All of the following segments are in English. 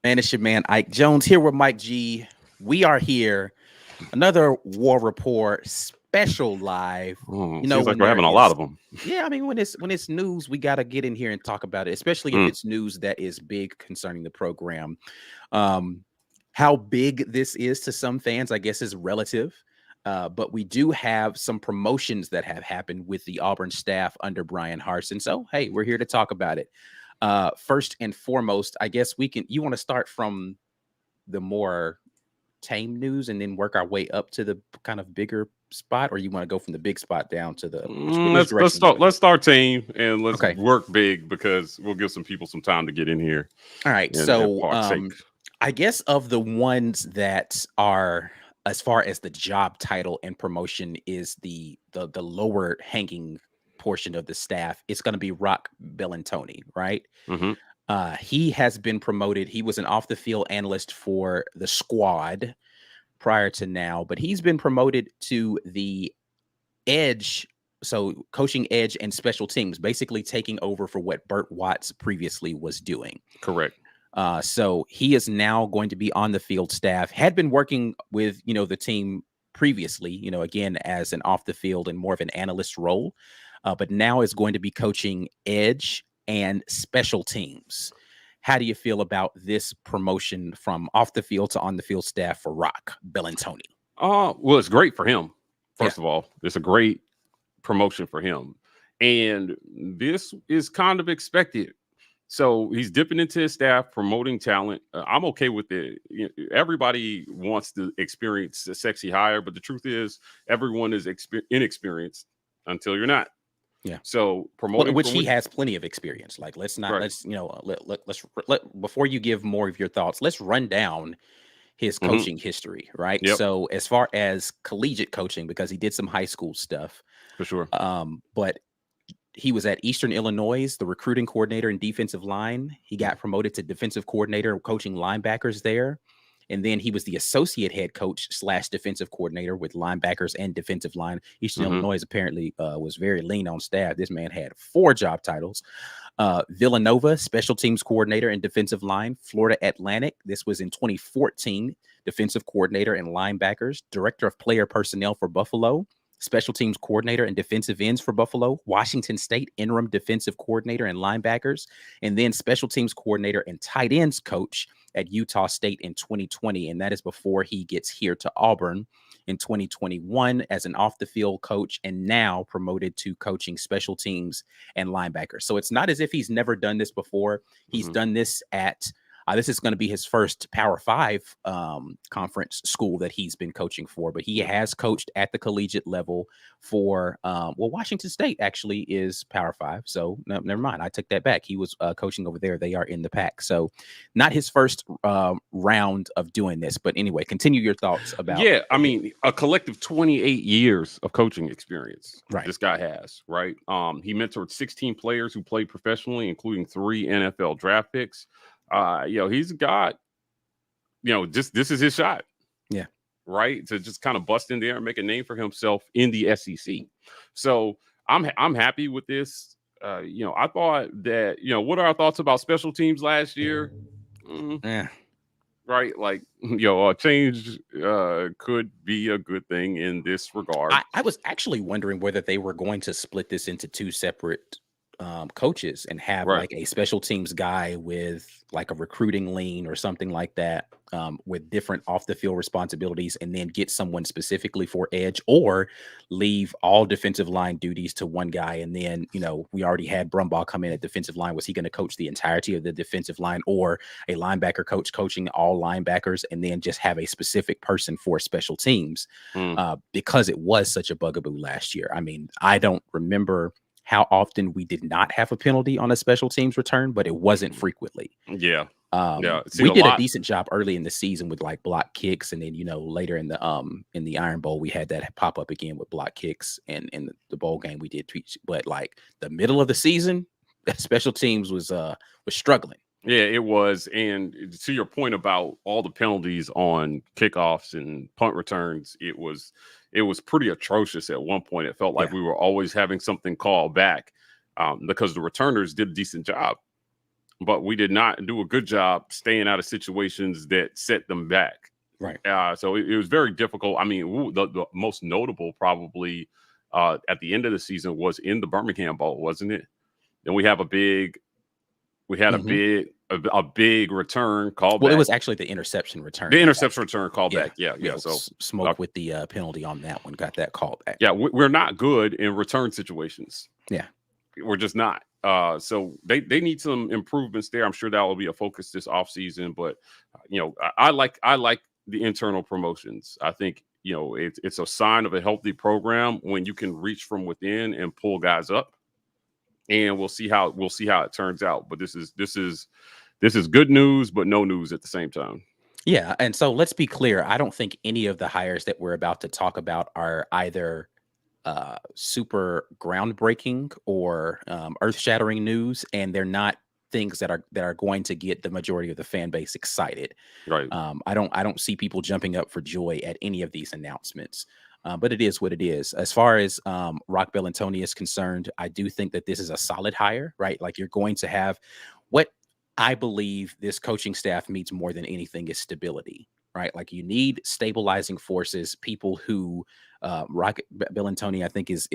Man, it's your man Ike Jones here with Mike G. We are here, another War Rapport special live. Seems like we're having a lot of them. Yeah, I mean, when it's news, we got to get in here and talk about it, especially if it's news that is big concerning the program. How big this is to some fans, I guess, is relative. But we do have some promotions that have happened with the Auburn staff under Brian Harsin. So, hey, we're here to talk about it. First and foremost, I guess you want to start from the more tame news and then work our way up to the kind of bigger spot, or you want to go from the big spot down to the let's start tame and let's work big, because we'll give some people some time to get in here. All right. So I guess of the ones that are, as far as the job title and promotion is the lower hanging portion of the staff, it's going to be Eric Bellantoni, right? He has been promoted. He was an off the field analyst for the squad prior to now, but he's been promoted to the edge. So coaching edge and special teams, basically taking over for what Burt Watts previously was doing. Correct. So he is now going to be on the field staff, had been working with, the team previously, again, as an off the field and more of an analyst role, but now is going to be coaching edge and special teams. How do you feel about this promotion from off the field to on the field staff for Eric Bellantoni? Well, it's great for him. First of all, it's a great promotion for him. And this is kind of expected. So he's dipping into his staff, promoting talent. I'm okay with it. Everybody wants to experience a sexy hire, but the truth is everyone is inexperienced until you're not. Yeah. So promoting, which he has plenty of experience. Like, let's before you give more of your thoughts, let's run down his coaching history, right? Yep. So as far as collegiate coaching, because he did some high school stuff for sure. But he was at Eastern Illinois, the recruiting coordinator and defensive line. He got promoted to defensive coordinator, coaching linebackers there. And then he was the associate head coach / defensive coordinator with linebackers and defensive line. Eastern Illinois apparently was very lean on staff. This man had 4 job titles. Villanova, special teams coordinator and defensive line. Florida Atlantic, this was in 2014, defensive coordinator and linebackers. Director of player personnel for Buffalo. Special teams coordinator and defensive ends for Buffalo. Washington State, interim defensive coordinator and linebackers. And then special teams coordinator and tight ends coach at Utah State in 2020. And that is before he gets here to Auburn in 2021 as an off the field coach, and now promoted to coaching special teams and linebackers. So it's not as if he's never done this before. He's done this at this is going to be his first Power 5 conference school that he's been coaching for, but he has coached at the collegiate level for, Washington State actually is Power 5. So no, never mind. I took that back. He was coaching over there. They are in the pack. So not his first round of doing this, but anyway, continue your thoughts about. Yeah. I mean, a collective 28 years of coaching experience. Right. This guy has, right. He mentored 16 players who played professionally, including 3 NFL draft picks. He's got, this is his shot. Yeah. Right. To just kind of bust in there and make a name for himself in the SEC. So I'm happy with this. I thought that, what are our thoughts about special teams last year? Yeah. Right. Like, a change could be a good thing in this regard. I was actually wondering whether they were going to split this into 2 separate coaches and have like a special teams guy with like a recruiting lean or something like that, with different off the field responsibilities, and then get someone specifically for edge, or leave all defensive line duties to one guy. And then, we already had Brumbaugh come in at defensive line. Was he going to coach the entirety of the defensive line, or a linebacker coach coaching all linebackers, and then just have a specific person for special teams? Because it was such a bugaboo last year. I mean, I don't remember how often we did not have a penalty on a special teams return, but it wasn't frequently. Yeah. We did a decent job early in the season with like block kicks. And then, later in the Iron Bowl, we had that pop up again with block kicks, and in the bowl game we did tweet, but like the middle of the season, special teams was struggling. Yeah, it was. And to your point about all the penalties on kickoffs and punt returns, it was pretty atrocious at one point. It felt like we were always having something called back, because the returners did a decent job. but we did not do a good job staying out of situations that set them back. Right. So it was very difficult. I mean, the most notable probably at the end of the season was in the Birmingham Bowl, wasn't it? And we had a big return callback. Well, it was actually the interception return. The interception return callback. Yeah. So Smoke with the penalty on that one, got that callback. Yeah, we're not good in return situations. Yeah, we're just not. So they need some improvements there. I'm sure that will be a focus this offseason. But I like the internal promotions. I think it's a sign of a healthy program when you can reach from within and pull guys up. And we'll see how it turns out. But this is good news, but no news at the same time. Yeah, and so let's be clear. I don't think any of the hires that we're about to talk about are either super groundbreaking or earth-shattering news, and they're not things that are going to get the majority of the fan base excited. Right. I don't see people jumping up for joy at any of these announcements. But it is what it is. As far as Rock Bellantoni is concerned, I do think that this is a solid hire, right? Like, you're going to have what I believe this coaching staff needs more than anything is stability, right? Like, you need stabilizing forces, people who Rock Bellantoni, I think, is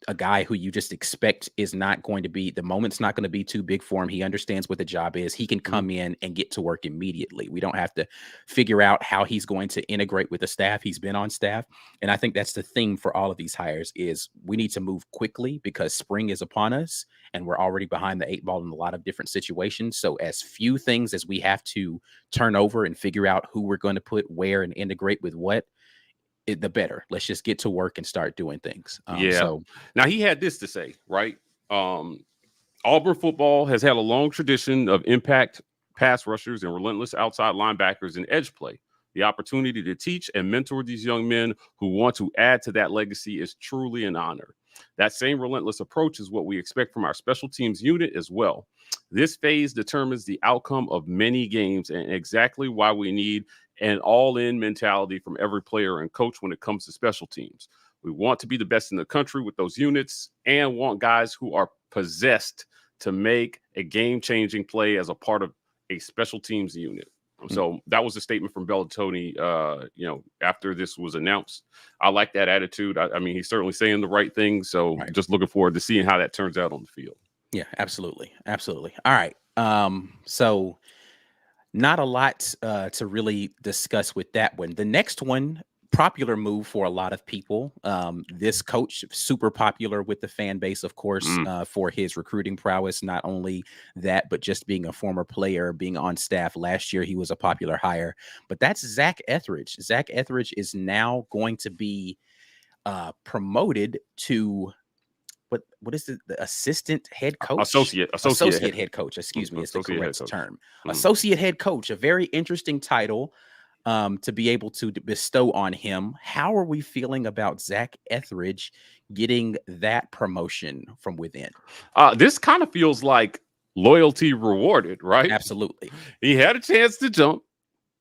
a guy who you just expect is not going to be, the moment's not going to be too big for him. He understands what the job is. He can come in and get to work immediately. We don't have to figure out how he's going to integrate with the staff. He's been on staff. And I think that's the thing for all of these hires is we need to move quickly because spring is upon us and we're already behind the 8 ball in a lot of different situations. So as few things as we have to turn over and figure out who we're going to put where and integrate with what, the better. Let's just get to work and start doing things. So now he had this to say, right? Auburn football has had a long tradition of impact pass rushers and relentless outside linebackers in edge play. The opportunity to teach and mentor these young men who want to add to that legacy is truly an honor. That same relentless approach is what we expect from our special teams unit as well. This phase determines the outcome of many games and exactly why we need an all-in mentality from every player and coach when it comes to special teams. We want to be the best in the country with those units and want guys who are possessed to make a game-changing play as a part of a special teams unit. So that was a statement from Bellantoni, after this was announced. I like that attitude. I mean, he's certainly saying the right thing. So just looking forward to seeing how that turns out on the field. Yeah, absolutely. Absolutely. All right. So not a lot to really discuss with that one. The next one, popular move for a lot of people. This coach, super popular with the fan base, of course, for his recruiting prowess. Not only that, but just being a former player, being on staff last year, he was a popular hire. But that's Zac Ethridge. Zac Ethridge is now going to be promoted to what is the assistant head coach? Associate head coach. Excuse me, it's the correct term. Associate head coach, a very interesting title to be able to bestow on him. How are we feeling about Zac Ethridge getting that promotion from within? This kind of feels like loyalty rewarded, right? Absolutely. He had a chance to jump.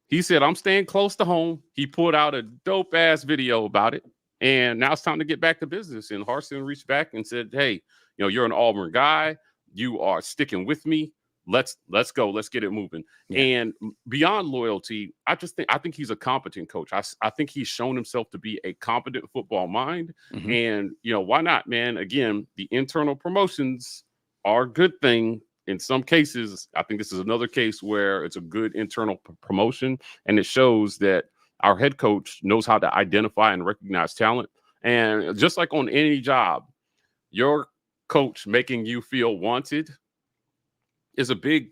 He said, I'm staying close to home. He put out a dope ass video about it. And now it's time to get back to business. And Harsin reached back and said, hey, you're an Auburn guy. You are sticking with me. Let's go. Let's get it moving. Yeah. And beyond loyalty, I think he's a competent coach. I think he's shown himself to be a competent football mind. And, why not, man? Again, the internal promotions are a good thing. In some cases, I think this is another case where it's a good internal promotion. And it shows that our head coach knows how to identify and recognize talent. And just like on any job, your coach making you feel wanted is a big,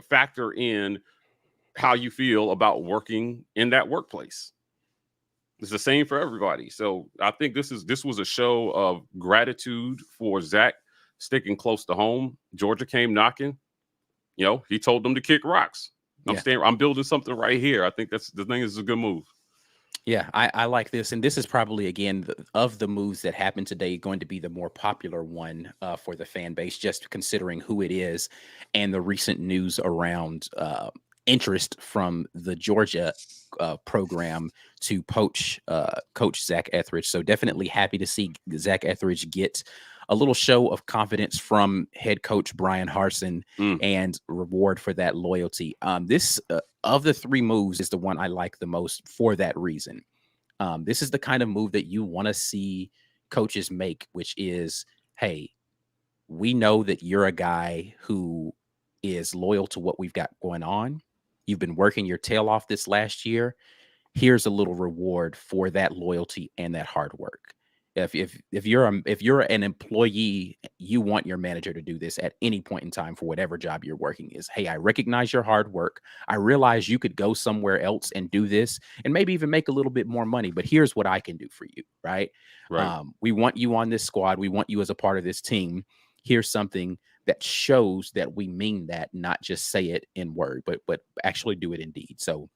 factor in how you feel about working in that workplace. It's the same for everybody. So I think this was a show of gratitude for Zac sticking close to home. Georgia came knocking. He told them to kick rocks. I'm building something right here. I think this is a good move. Yeah, I like this. And this is probably, again, of the moves that happened today, going to be the more popular one for the fan base, just considering who it is and the recent news around interest from the Georgia program to poach Coach Zac Ethridge. So definitely happy to see Zac Ethridge get a little show of confidence from head coach Brian Harsin and reward for that loyalty. This of the three moves is the one I like the most for that reason. This is the kind of move that you want to see coaches make, which is, hey, we know that you're a guy who is loyal to what we've got going on. You've been working your tail off this last year. Here's a little reward for that loyalty and that hard work. If you're an employee, you want your manager to do this at any point in time for whatever job you're working is. Hey, I recognize your hard work. I realize you could go somewhere else and do this and maybe even make a little bit more money, but here's what I can do for you, right? We want you on this squad. We want you as a part of this team. Here's something that shows that we mean that, not just say it in word, but actually do it in deed. So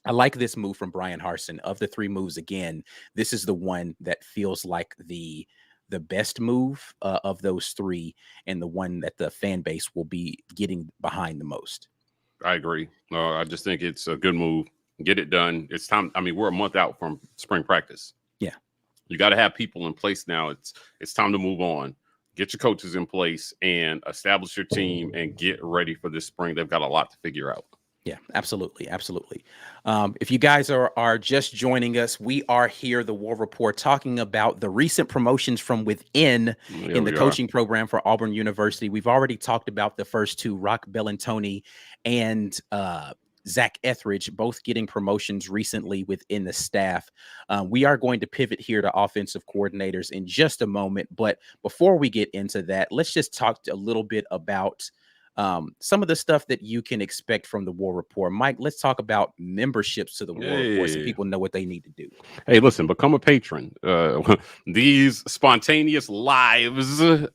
I like this move from Brian Harsin. Of the three moves, again, this is the one that feels like the best move of those three, and the one that the fan base will be getting behind the most. I agree. I just think it's a good move. Get it done. It's time. I mean, we're a month out from spring practice. Yeah, you got to have people in place now. It's time to move on. Get your coaches in place and establish your team and get ready for this spring. They've got a lot to figure out. Yeah, absolutely. Absolutely. If you guys are just joining us, we are here, the War Rapport, talking about the recent promotions from within in the coaching program for Auburn University. We've already talked about the first two, Eric Bellantoni and Zac Ethridge, both getting promotions recently within the staff. We are going to pivot here to offensive coordinators in just a moment. But before we get into that, let's just talk a little bit about some of the stuff that you can expect from the War Rapport. Mike, let's talk about memberships to the War Rapport so people know what they need to do. Hey, listen, become a patron. These spontaneous lives in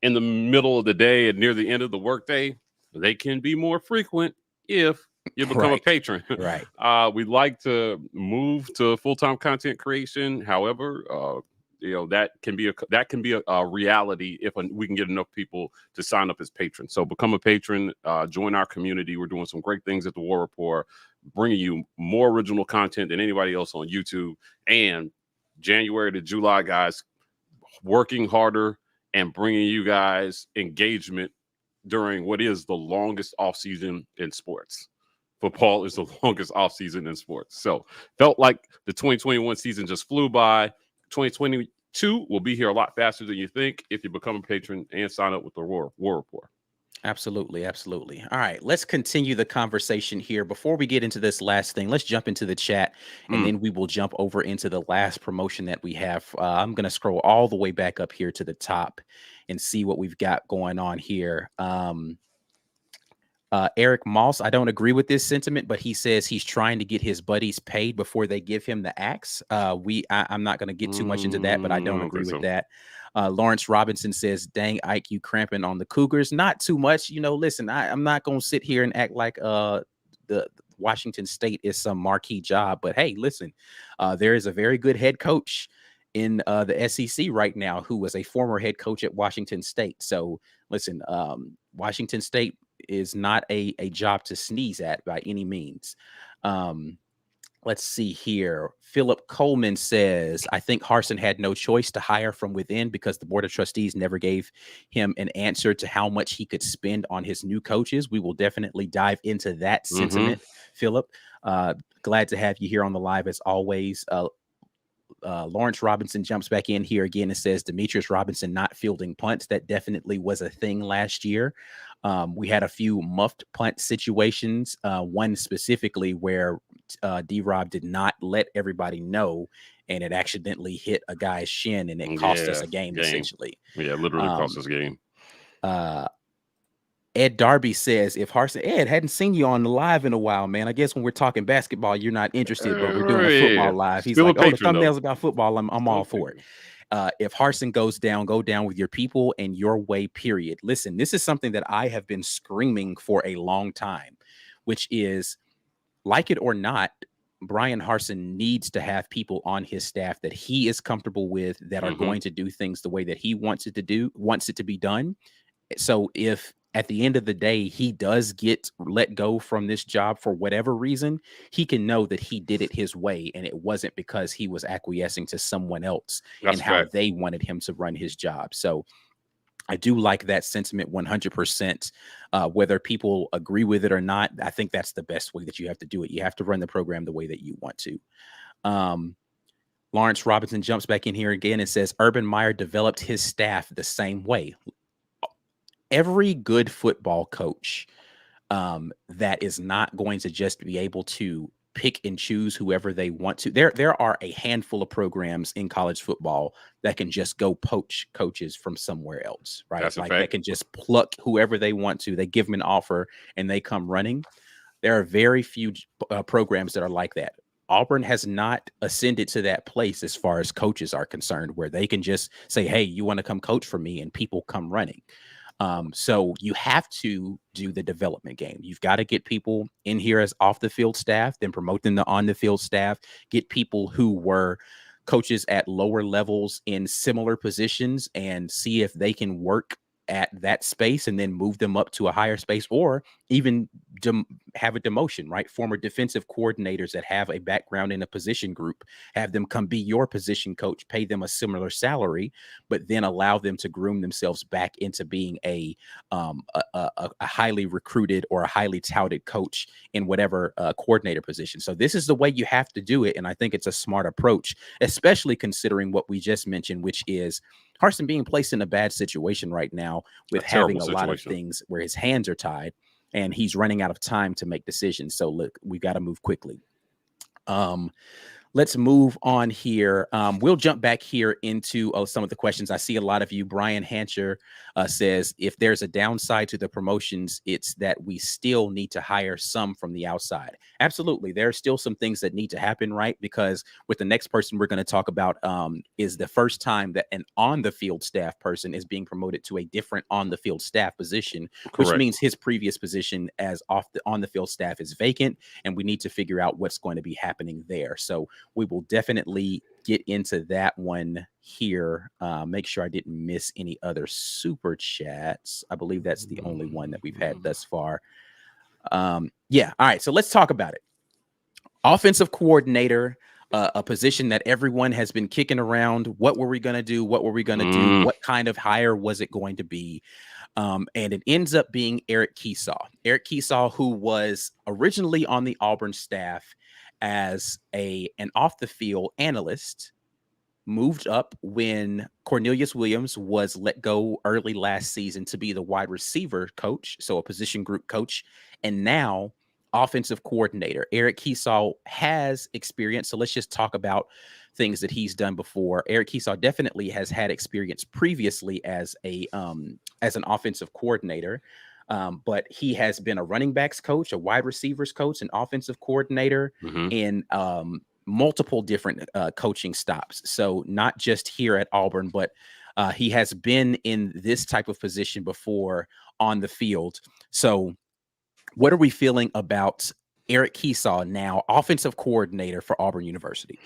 the middle of the day and near the end of the workday, they can be more frequent if you become a patron. Right. We'd like to move to full-time content creation. However, that can be a reality if we can get enough people to sign up as patrons. So become a patron, join our community. We're doing some great things at the War Rapport, bringing you more original content than anybody else on YouTube. And January to July, guys, working harder and bringing you guys engagement during what is the longest offseason in sports. Football is the longest offseason in sports. So felt like the 2021 season just flew by. 2022 will be here a lot faster than you think if you become a patron and sign up with the War Rapport. Absolutely. Absolutely. All right, let's continue the conversation here. Before we get into this last thing, let's jump into the chat, and then we will jump over into the last promotion that we have. I'm going to scroll all the way back up here to the top and see what we've got going on here. Eric Moss, I don't agree with this sentiment, but he says he's trying to get his buddies paid before they give him the axe. I'm not going to get too much into that, but I don't agree with that. Lawrence Robinson says, dang, Ike, you cramping on the Cougars. Not too much. Listen, I'm not going to sit here and act like the Washington State is some marquee job. But hey, listen, there is a very good head coach in the SEC right now who was a former head coach at Washington State. So listen, Washington State is not a job to sneeze at by any means. Let's see here. Philip Coleman says, I think Harsin had no choice to hire from within because the Board of Trustees never gave him an answer to how much he could spend on his new coaches. We will definitely dive into that sentiment, Philip. Glad to have you here on the live as always. Lawrence Robinson jumps back in here again and says Demetrius Robinson not fielding punts. That definitely was a thing last year. We had a few muffed punt situations, one specifically where D-Rob did not let everybody know, and it accidentally hit a guy's shin, and it cost us a game, essentially. Yeah, literally cost us a game. Ed Darby says, if Harsin, Ed, hadn't seen you on the live in a while, man. I guess when we're talking basketball, you're not interested, but we're doing a football live. He's still like, the thumbnail's about football. I'm all for it. If Harsin goes down, go down with your people and your way, period. Listen, this is something that I have been screaming for a long time, which is, like it or not, Brian Harsin needs to have people on his staff that he is comfortable with, that are going to do things the way that he wants it to be done. So if at the end of the day, he does get let go from this job for whatever reason, he can know that he did it his way, and it wasn't because he was acquiescing to someone else and how they wanted him to run his job. So I do like that sentiment 100%. Whether people agree with it or not, I think that's the best way that you have to do it. You have to run the program the way that you want to. Lawrence Robinson jumps back in here again and says, Urban Meyer developed his staff the same way. Every good football coach that is not going to just be able to pick and choose whoever they want to. There are a handful of programs in college football that can just go poach coaches from somewhere else, right? That's like they can just pluck whoever they want to. They give them an offer and they come running. There are very few programs that are like that. Auburn has not ascended to that place as far as coaches are concerned, where they can just say, hey, you want to come coach for me, and people come running. So you have to do the development game. You've got to get people in here as off the field staff, then promote them to on the field staff, get people who were coaches at lower levels in similar positions and see if they can work at that space and then move them up to a higher space, or even have a demotion, right? Former defensive coordinators that have a background in a position group, have them come be your position coach, pay them a similar salary, but then allow them to groom themselves back into being a highly recruited or a highly touted coach in whatever coordinator position. So this is the way you have to do it. And I think it's a smart approach, especially considering what we just mentioned, which is Harsin being placed in a bad situation right now with having a lot of things where his hands are tied and he's running out of time to make decisions. So look, we got to move quickly. Let's move on here. We'll jump back here into some of the questions. I see a lot of you. Brian Hancher says, if there's a downside to the promotions, it's that we still need to hire some from the outside. Absolutely. There are still some things that need to happen, right? Because with the next person we're going to talk about is the first time that an on-the-field staff person is being promoted to a different on-the-field staff position, which means his previous position as on-the-field staff is vacant, and we need to figure out what's going to be happening there. So we will definitely get into that one here. Make sure I didn't miss any other super chats. I believe that's the only one that we've had thus far. Yeah. All right. So let's talk about it. Offensive coordinator, a position that everyone has been kicking around. What were we going to do? What were we going to do? What kind of hire was it going to be? And it ends up being Eric Kiesau. Eric Kiesau, who was originally on the Auburn staff as an off the field analyst, moved up when Cornelius Williams was let go early last season to be the wide receiver coach, so a position group coach, and now offensive coordinator. Eric Kiesau has experience, so let's just talk about things that he's done before. Eric Kiesau definitely has had experience previously as an offensive coordinator. But he has been a running backs coach, a wide receivers coach, an offensive coordinator in multiple different coaching stops. So not just here at Auburn, but he has been in this type of position before on the field. So what are we feeling about Eric Kiesau, now offensive coordinator for Auburn University?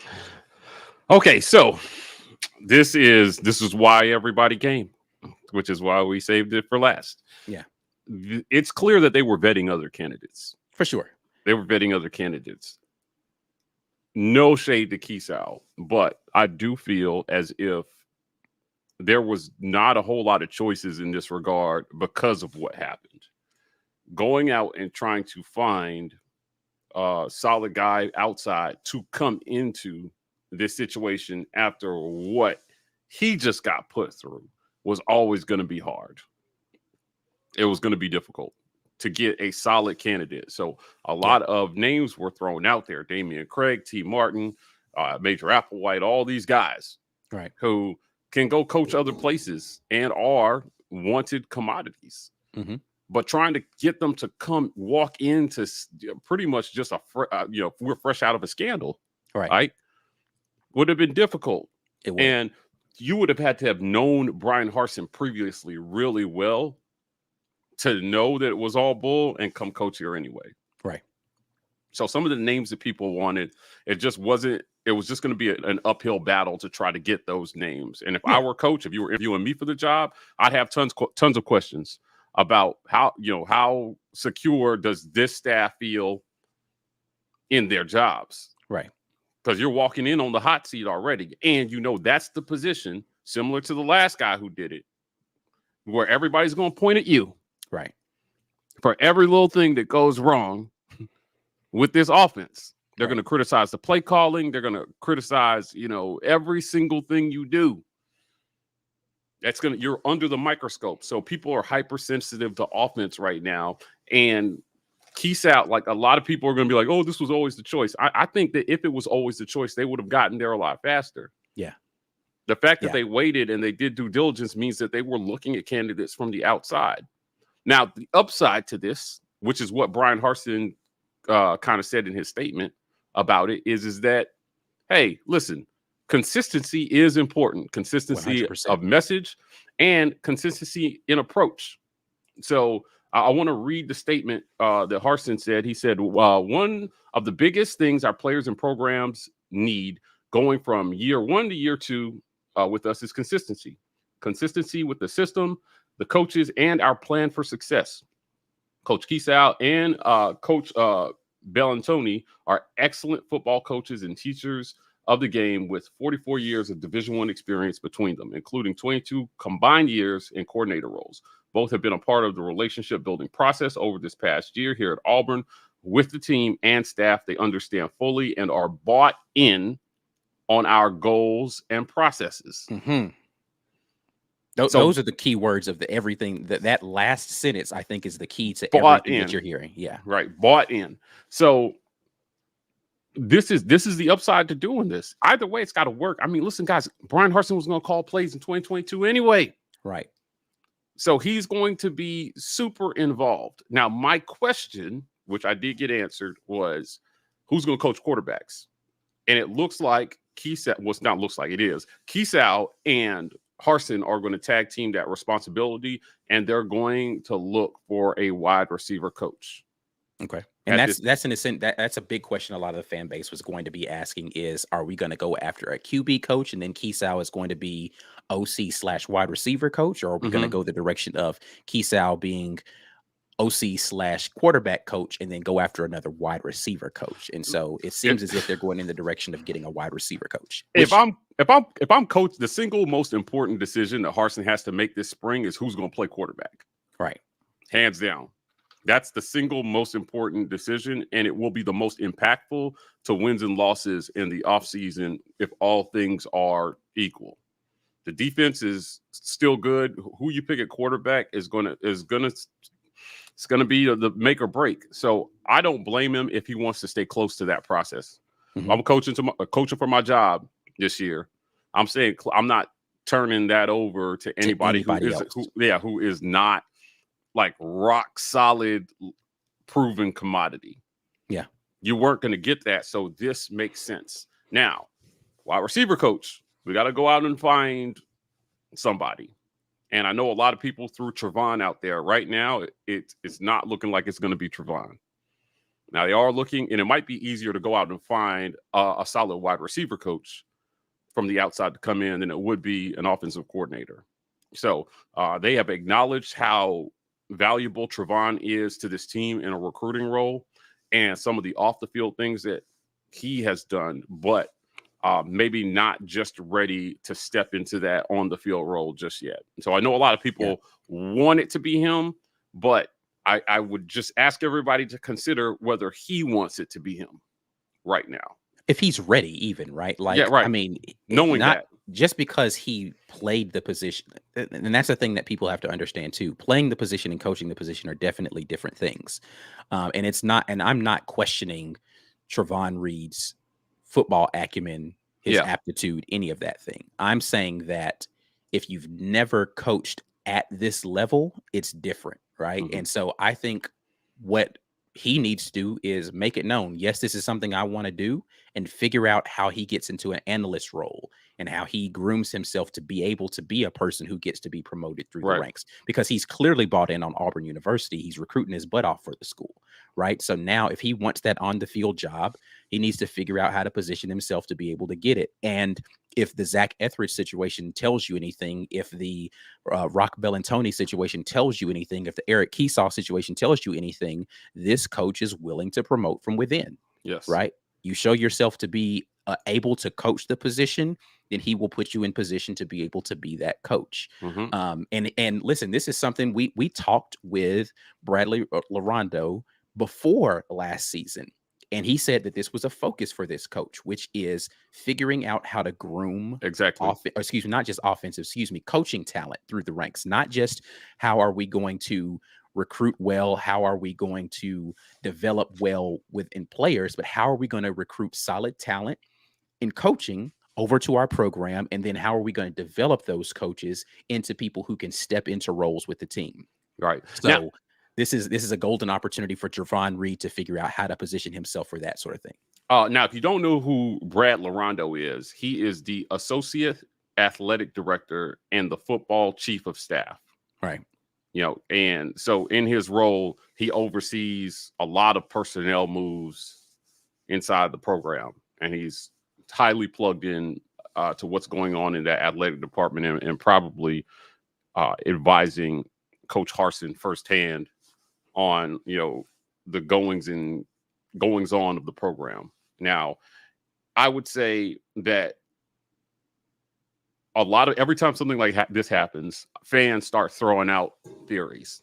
Okay, so this is why everybody came, which is why we saved it for last. Yeah. It's clear that they were vetting other candidates. For sure. They were vetting other candidates. No shade to Kiesau, but I do feel as if there was not a whole lot of choices in this regard because of what happened. Going out and trying to find a solid guy outside to come into this situation after what he just got put through was always going to be hard. It was going to be difficult to get a solid candidate. So a lot of names were thrown out there. Damian Craig, T. Martin, Major Applewhite, all these guys who can go coach other places and are wanted commodities. But trying to get them to come walk into pretty much just we're fresh out of a scandal, right? Would have been difficult. And you would have had to have known Brian Harsin previously really well to know that it was all bull and come coach here anyway. Right. So some of the names that people wanted, it was just going to be an uphill battle to try to get those names. And if I were coach, if you were interviewing me for the job, I'd have tons of questions about how secure does this staff feel in their jobs? Right. Because you're walking in on the hot seat already. And that's the position, similar to the last guy who did it, where everybody's going to point at you. Right. For every little thing that goes wrong with this offense. They're going to criticize the play calling. They're going to criticize, every single thing you do. You're under the microscope. So people are hypersensitive to offense right now. And Kiesau, like a lot of people are going to be like, oh, this was always the choice. I think that if it was always the choice, they would have gotten there a lot faster. Yeah. The fact that they waited and they did due diligence means that they were looking at candidates from the outside. Now, the upside to this, which is what Brian Harsin kind of said in his statement about it, is that, hey, listen, consistency is important. Consistency 100%. of message and consistency in approach. So I want to read the statement that Harsin said. He said, one of the biggest things our players and programs need going from year one to year two with us is consistency. Consistency with the system, the coaches, and our plan for success. Coach Kiesau and Coach Bellantoni are excellent football coaches and teachers of the game with 44 years of Division I experience between them, including 22 combined years in coordinator roles. Both have been a part of the relationship building process over this past year here at Auburn with the team and staff. They understand fully and are bought in on our goals and processes. Mm-hmm. Those are the key words of everything. That last sentence, I think, is the key to everything that you're hearing. Yeah. Right. Bought in. So this is the upside to doing this. Either way, it's got to work. I mean, listen, guys, Brian Harsin was going to call plays in 2022 anyway. Right. So he's going to be super involved. Now, my question, which I did get answered, was who's going to coach quarterbacks? And it looks like Kiesau, well, it's not looks like it is. Kiesau and Harsin are going to tag team that responsibility, and they're going to look for a wide receiver coach. Okay. And that's in a sense that's a big question a lot of the fan base was going to be asking is, are we going to go after a QB coach and then Kiesau is going to be OC/wide receiver coach, or are we going to go the direction of Kiesau being OC/quarterback coach and then go after another wide receiver coach? And so it seems as if they're going in the direction of getting a wide receiver coach. If I'm coach, the single most important decision that Harsin has to make this spring is who's going to play quarterback. Right. Hands down. That's the single most important decision, and it will be the most impactful to wins and losses in the offseason if all things are equal. The defense is still good. Who you pick at quarterback is gonna be the make or break. So I don't blame him if he wants to stay close to that process. Mm-hmm. I'm coaching for my job this year. I'm saying I'm not turning that over to anybody who is not like rock solid, proven commodity. Yeah. You weren't going to get that. So this makes sense. Now, wide receiver coach, we got to go out and find somebody. And I know a lot of people threw Travon out there. Right now, it's not looking like it's going to be Travon. Now, they are looking, and it might be easier to go out and find a solid wide receiver coach from the outside to come in than it would be an offensive coordinator. So they have acknowledged how valuable Travon is to this team in a recruiting role and some of the off the field things that he has done, but maybe not just ready to step into that on the field role just yet. So I know a lot of people want it to be him, but I would just ask everybody to consider whether he wants it to be him right now. If he's ready, even, right? Like, yeah, right. I mean, knowing that. Just because he played the position, and that's the thing that people have to understand too. Playing the position and coaching the position are definitely different things. And it's not, and I'm not questioning Travon Reed's football acumen, his aptitude, any of that thing. I'm saying that if you've never coached at this level, it's different, right? Mm-hmm. And so I think what he needs to do is make it known, yes, this is something I want to do, and figure out how he gets into an analyst role and how he grooms himself to be able to be a person who gets to be promoted through the ranks, because he's clearly bought in on Auburn University. He's recruiting his butt off for the school, right? So now if he wants that on the field job, he needs to figure out how to position himself to be able to get it. And if the Zac Ethridge situation tells you anything, if the Rock Bellantoni situation tells you anything, if the Eric Kiesau situation tells you anything, this coach is willing to promote from within. Yes. Right? You show yourself to be able to coach the position, then he will put you in position to be able to be that coach. And listen, this is something we talked with Bradley Larondo before last season. And he said that this was a focus for this coach, which is figuring out how to groom not just offensive, coaching talent through the ranks. Not just how are we going to recruit well, how are we going to develop well within players, but how are we going to recruit solid talent in coaching over to our program, and then how are we going to develop those coaches into people who can step into roles with the team. Right. So now, this is a golden opportunity for Travon Reed to figure out how to position himself for that sort of thing. Now, if you don't know who Brad Larondo is, he is the Associate Athletic Director and the Football Chief of Staff. Right. And so in his role, he oversees a lot of personnel moves inside the program, and he's highly plugged in to what's going on in that athletic department, and probably advising Coach Harsin firsthand on the goings on of the program. Now, I would say that every time something like this happens, fans start throwing out theories.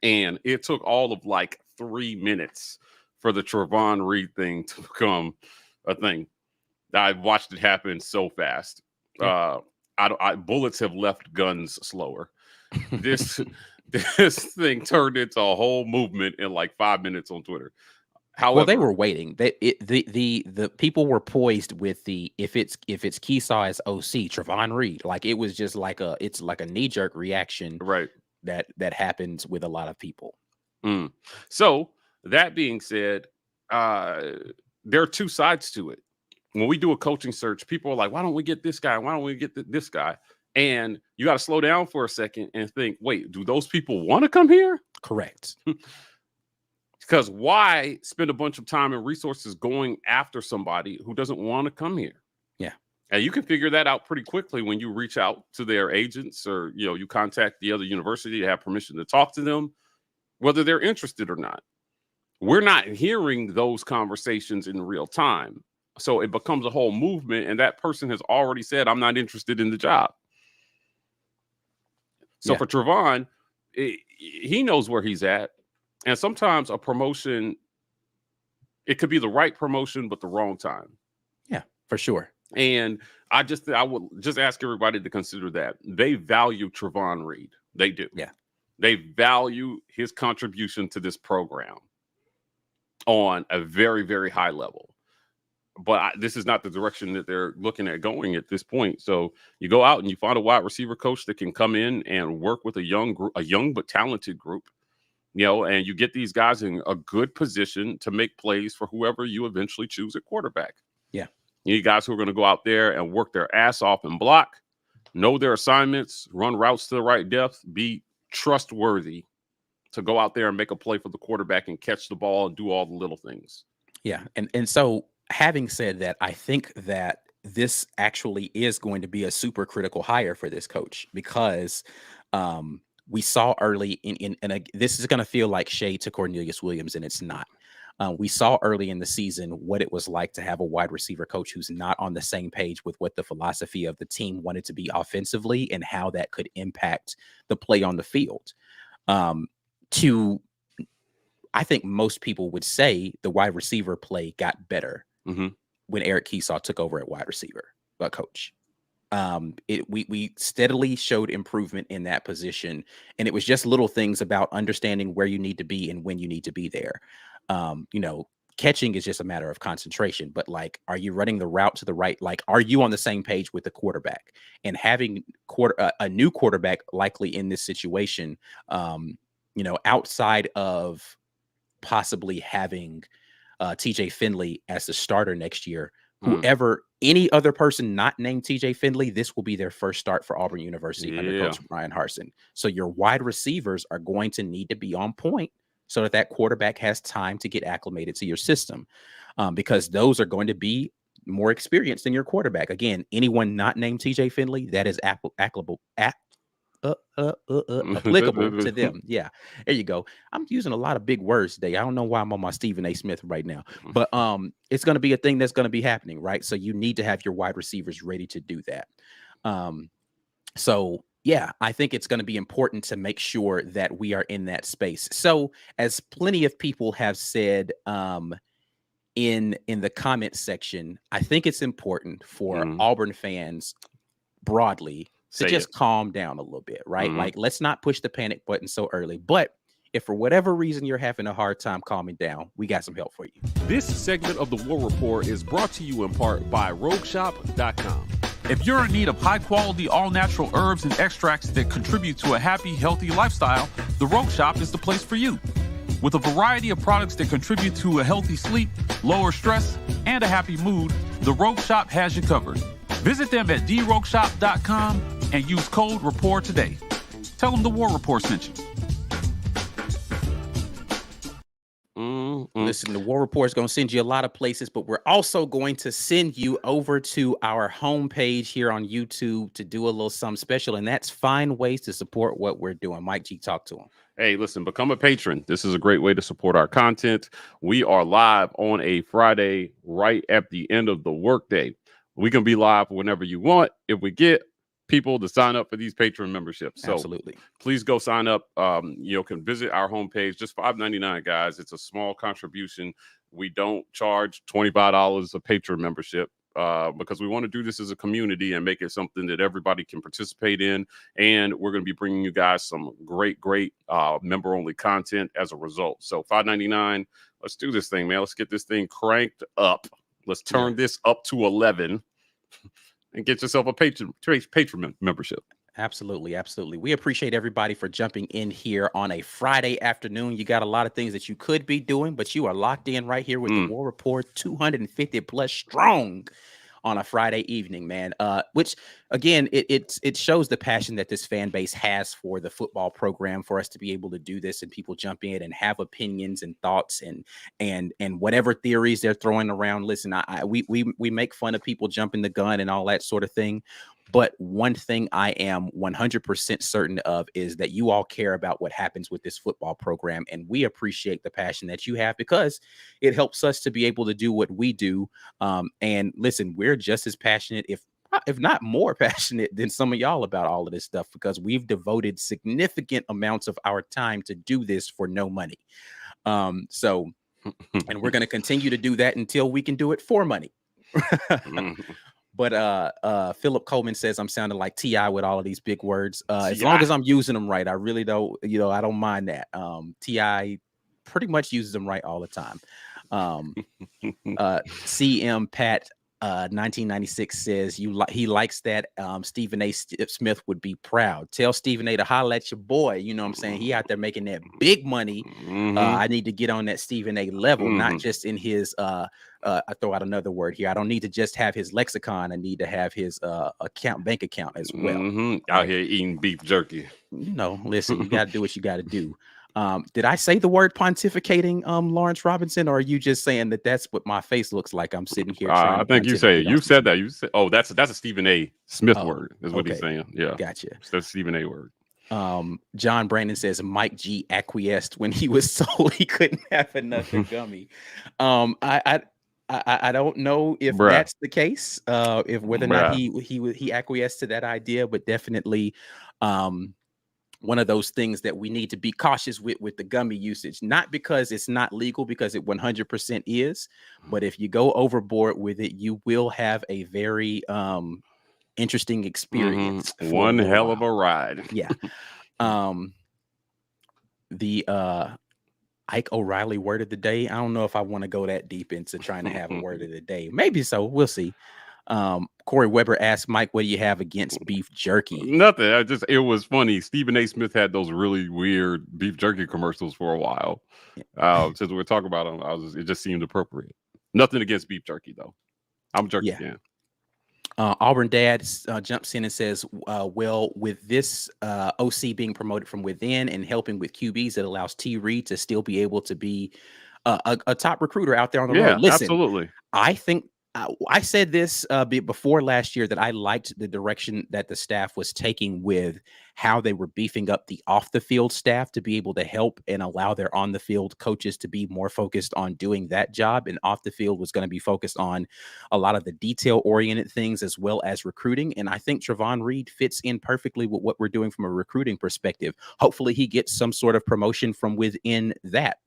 And it took all of like 3 minutes for the Travon Reed thing to become a thing. I've watched it happen so fast. Bullets have left guns slower. This thing turned into a whole movement in like 5 minutes on Twitter. However, they were waiting. The people were poised with if it's Kiesau as OC, Travon Reed. Like it was just like a knee-jerk reaction, right? That happens with a lot of people. So that being said, there are two sides to it. When we do a coaching search, people are like, why don't we get this guy? Why don't we get this guy? And you got to slow down for a second and think, wait, do those people want to come here? Correct. Because why spend a bunch of time and resources going after somebody who doesn't want to come here? Yeah. And you can figure that out pretty quickly when you reach out to their agents, or, you contact the other university to have permission to talk to them, whether they're interested or not. We're not hearing those conversations in real time. So it becomes a whole movement, and that person has already said, I'm not interested in the job. So for Travon, he knows where he's at. And sometimes a promotion, it could be the right promotion, but the wrong time. Yeah, for sure. And I would just ask everybody to consider that. They value Travon Reed. They do. Yeah. They value his contribution to this program on a very, very high level. But this is not the direction that they're looking at going at this point. So you go out and you find a wide receiver coach that can come in and work with a young but talented group, and you get these guys in a good position to make plays for whoever you eventually choose at quarterback. Yeah. You need guys who are going to go out there and work their ass off and block, know their assignments, run routes to the right depth, be trustworthy to go out there and make a play for the quarterback and catch the ball and do all the little things. Yeah. And so having said that, I think that this actually is going to be a super critical hire for this coach, because we saw early in this is going to feel like shade to Cornelius Williams, and it's not. We saw early in the season what it was like to have a wide receiver coach who's not on the same page with what the philosophy of the team wanted to be offensively and how that could impact the play on the field. I think most people would say the wide receiver play got better when Eric Kiesau took over at wide receiver coach. We steadily showed improvement in that position, and it was just little things about understanding where you need to be and when you need to be there. Catching is just a matter of concentration, but like, are you running the route to the right? Like, are you on the same page with the quarterback? And having a new quarterback likely in this situation, outside of possibly having TJ Finley as the starter next year, any other person not named TJ Finley, this will be their first start for Auburn University under Coach Brian Harsin. So your wide receivers are going to need to be on point so that quarterback has time to get acclimated to your system, because those are going to be more experienced than your quarterback. Again, anyone not named TJ Finley, that is applicable to them. Yeah, there you go. I'm using a lot of big words today. I don't know why I'm on my Stephen A. Smith right now, but it's going to be a thing that's going to be happening, right? So you need to have your wide receivers ready to do that. So yeah, I think it's going to be important to make sure that we are in that space. So as plenty of people have said, in the comment section, I think it's important for Auburn fans broadly to just calm down a little bit, right? Like, let's not push the panic button so early. But if for whatever reason you're having a hard time calming down, we got some help for you. This segment of the War Rapport is brought to you in part by RogueShop.com. If you're in need of high-quality, all-natural herbs and extracts that contribute to a happy, healthy lifestyle, the Rogue Shop is the place for you. With a variety of products that contribute to a healthy sleep, lower stress, and a happy mood, the Rogue Shop has you covered. Visit them at DRogueShop.com and use code RAPPORT today. Tell them the War Rapport sent you. Listen, the War Rapport is going to send you a lot of places, but we're also going to send you over to our homepage here on YouTube to do a little something special, and that's find ways to support what we're doing. Mike G, talk to him. Hey, listen, become a patron. This is a great way to support our content. We are live on a Friday right at the end of the workday. We can be live whenever you want if we get people to sign up for these patron memberships. So absolutely, please go sign up. You can visit our homepage, just $5.99, guys. It's a small contribution. We don't charge $25 a patron membership because we want to do this as a community and make it something that everybody can participate in. And we're going to be bringing you guys some great member only content as a result. So $5.99. Let's do this thing, man. Let's get this thing cranked up. Let's turn this up to 11. And get yourself a patron membership. Absolutely. Absolutely. We appreciate everybody for jumping in here on a Friday afternoon. You got a lot of things that you could be doing, but you are locked in right here with the War Rapport, 250 plus strong on a Friday evening, man. Which again, it shows the passion that this fan base has for the football program, for us to be able to do this and people jump in and have opinions and thoughts and whatever theories they're throwing around. Listen, we make fun of people jumping the gun and all that sort of thing. But one thing I am 100% certain of is that you all care about what happens with this football program. And we appreciate the passion that you have because it helps us to be able to do what we do. And listen, we're just as passionate, if not more passionate than some of y'all about all of this stuff, because we've devoted significant amounts of our time to do this for no money. And we're going to continue to do that until we can do it for money. But Philip Coleman says I'm sounding like T.I. with all of these big words. As long as I'm using them right, I really don't, I don't mind that. T.I. pretty much uses them right all the time. CM Pat 1996 says he likes that. Stephen A. Smith would be proud. Tell Stephen A. to holler at your boy. You know what I'm saying? He out there making that big money. I need to get on that Stephen A. level, not just in his I throw out another word here. I don't need to just have his lexicon. I need to have his bank account as well. Out here eating beef jerky. Listen, you got to do what you got to do. Did I say the word pontificating, Lawrence Robinson, or are you just saying that that's what my face looks like? I'm sitting here. I think you say you said that. You said, oh, that's a Stephen A. Smith word, is what he's saying. Yeah, gotcha. That's Stephen A. word. John Brandon says Mike G acquiesced when he was told he couldn't have another gummy. I don't know if that's the case, if whether or not he acquiesced to that idea, but definitely one of those things that we need to be cautious with the gummy usage, not because it's not legal, because it 100% is, but if you go overboard with it, you will have a very interesting experience. One hell of a ride. Yeah. The Ike O'Reilly word of the day. I don't know if I want to go that deep into trying to have a word of the day. Maybe so. We'll see. Corey Weber asked Mike, what do you have against beef jerky? Nothing. It was funny. Stephen A. Smith had those really weird beef jerky commercials for a while. Since we're talking about them, it just seemed appropriate. Nothing against beef jerky, though. I'm a jerky fan. Auburn Dad jumps in and says, well, with this OC being promoted from within and helping with QBs, it allows T. Reed to still be able to be a top recruiter out there on the road. Listen, absolutely. I think I said this before last year that I liked the direction that the staff was taking with how they were beefing up the off the field staff to be able to help and allow their on the field coaches to be more focused on doing that job. And off the field was going to be focused on a lot of the detail oriented things as well as recruiting. And I think Travon Reed fits in perfectly with what we're doing from a recruiting perspective. Hopefully he gets some sort of promotion from within that.